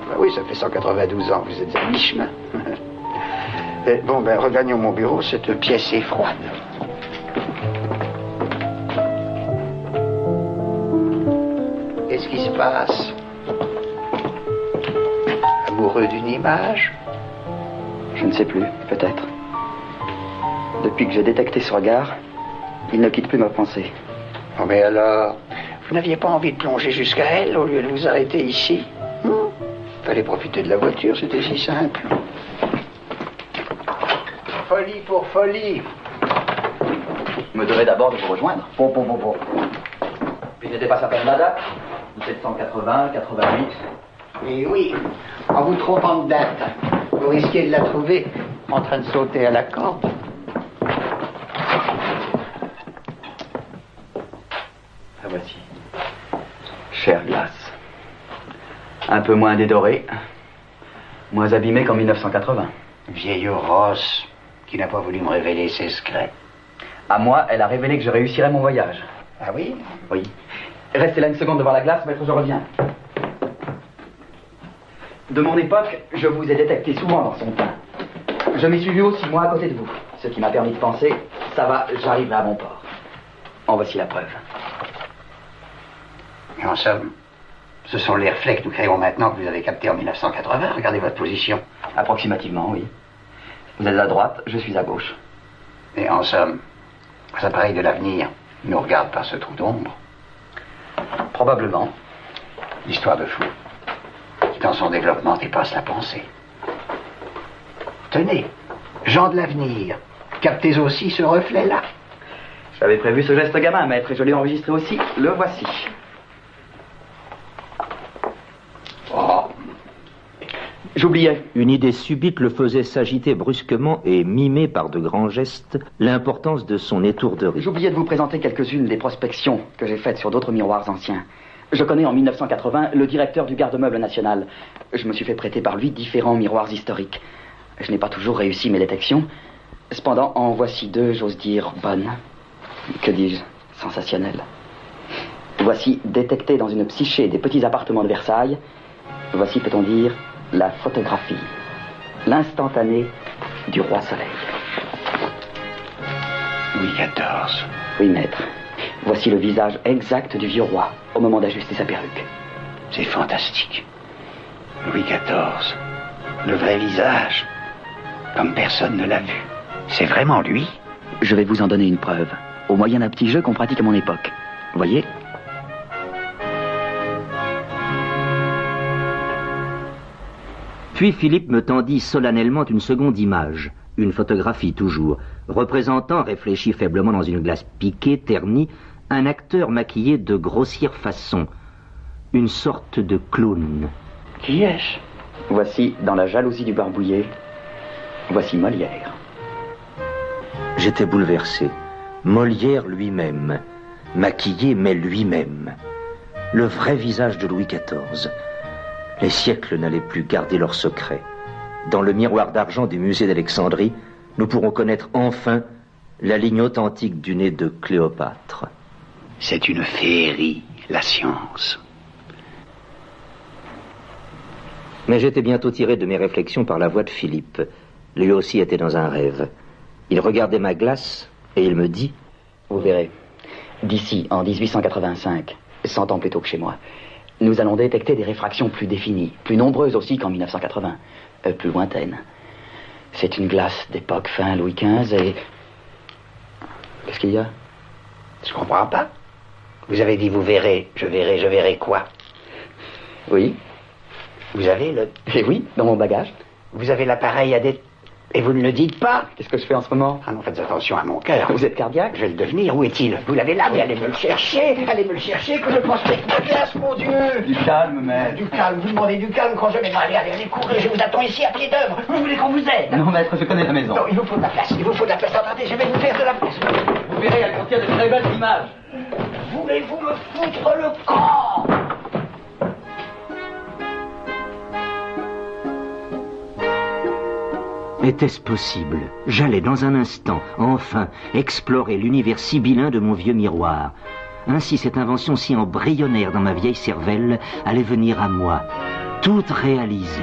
Ben oui, ça fait 192 ans, vous êtes à mi-chemin. Bon, ben, regagnons mon bureau, cette pièce est froide. Qu'est-ce qui se passe? Amoureux d'une image? Je ne sais plus, peut-être. Depuis que j'ai détecté ce regard, il ne quitte plus ma pensée. Oh, mais alors, vous n'aviez pas envie de plonger jusqu'à elle au lieu de vous arrêter ici? Fallait profiter de la voiture, c'était si simple. Folie pour folie. Me devait d'abord de vous rejoindre. Bon. Puis n'était pas certaine la date? 1780, 88. Et oui, en vous trompant de date, vous risquez de la trouver en train de sauter à la corde. La voici. Chère glace. Un peu moins dédorée. Moins abîmée qu'en 1980. Vieille rosse qui n'a pas voulu me révéler ses secrets. À moi, elle a révélé que je réussirais mon voyage. Ah oui? Oui. Restez là une seconde devant la glace, maître, je reviens. De mon époque, je vous ai détecté souvent dans son teint. Je m'y suis vu aussi, moi, à côté de vous. Ce qui m'a permis de penser, ça va, j'arriverai à bon port. En voici la preuve. Et en somme, ce sont les reflets que nous créons maintenant que vous avez captés en 1980. Regardez votre position. Approximativement, oui. Vous êtes à droite, je suis à gauche. Et en somme, les appareils de l'avenir nous regardent par ce trou d'ombre. Probablement. L'histoire de fou, qui dans son développement dépasse la pensée. Tenez, gens de l'avenir, captez aussi ce reflet-là. J'avais prévu ce geste gamin, maître, et je l'ai enregistré aussi. Le voici. Oh. J'oubliais. Une idée subite le faisait s'agiter brusquement et mimer par de grands gestes l'importance de son étourderie. J'oubliais de vous présenter quelques-unes des prospections que j'ai faites sur d'autres miroirs anciens. Je connais en 1980 le directeur du garde-meuble national. Je me suis fait prêter par lui différents miroirs historiques. Je n'ai pas toujours réussi mes détections. Cependant, en voici deux, j'ose dire, bonnes. Que dis-je? Sensationnelles. Voici détecté dans une psyché des petits appartements de Versailles. Voici, peut-on dire, la photographie. L'instantané du roi Soleil. Louis XIV. Oui, maître. Voici le visage exact du vieux roi, au moment d'ajuster sa perruque. C'est fantastique. Louis XIV. Le vrai visage. Comme personne ne l'a vu. C'est vraiment lui? Je vais vous en donner une preuve, au moyen d'un petit jeu qu'on pratique à mon époque. Voyez? Puis Philippe me tendit solennellement une seconde image, une photographie toujours, représentant, réfléchi faiblement dans une glace piquée, ternie, un acteur maquillé de grossière façon, une sorte de clown. Qui est-ce? Voici, dans la jalousie du barbouillé, voici Molière. J'étais bouleversé. Molière lui-même, maquillé mais lui-même. Le vrai visage de Louis XIV. Les siècles n'allaient plus garder leur secret. Dans le miroir d'argent du musée d'Alexandrie, nous pourrons connaître enfin la ligne authentique du nez de Cléopâtre. C'est une féerie, la science. Mais j'étais bientôt tiré de mes réflexions par la voix de Philippe. Lui aussi était dans un rêve. Il regardait ma glace et il me dit: Vous verrez, d'ici en 1885, 100 ans plus tôt que chez moi, nous allons détecter des réfractions plus définies, plus nombreuses aussi qu'en 1980, plus lointaines. C'est une glace d'époque fin Louis XV et... Qu'est-ce qu'il y a? Je comprends pas. Vous avez dit vous verrez, je verrai quoi? Oui. Vous avez le... Eh oui, dans mon bagage. Vous avez l'appareil à des... Et vous ne le dites pas? Qu'est-ce que je fais en ce moment? Ah non, faites attention à mon cœur. Vous êtes cardiaque? Je vais le devenir. Où est-il? Vous l'avez là, mais allez me le chercher. Allez me le chercher, que je prospecte ma glace, mon Dieu. Du calme, maître. Du calme, vous demandez du calme quand je vais m'aller. Allez, courez, je vous attends ici à pied d'œuvre. Vous voulez qu'on vous aide? Non, maître, je connais la maison. Non, il vous faut de la place, Attendez, je vais vous faire de la place. Vous verrez, elle contient de très belles images. Voulez-vous me foutre le camp? Était-ce possible? J'allais dans un instant, enfin, explorer l'univers sibyllin de mon vieux miroir. Ainsi cette invention si embryonnaire dans ma vieille cervelle allait venir à moi, toute réalisée.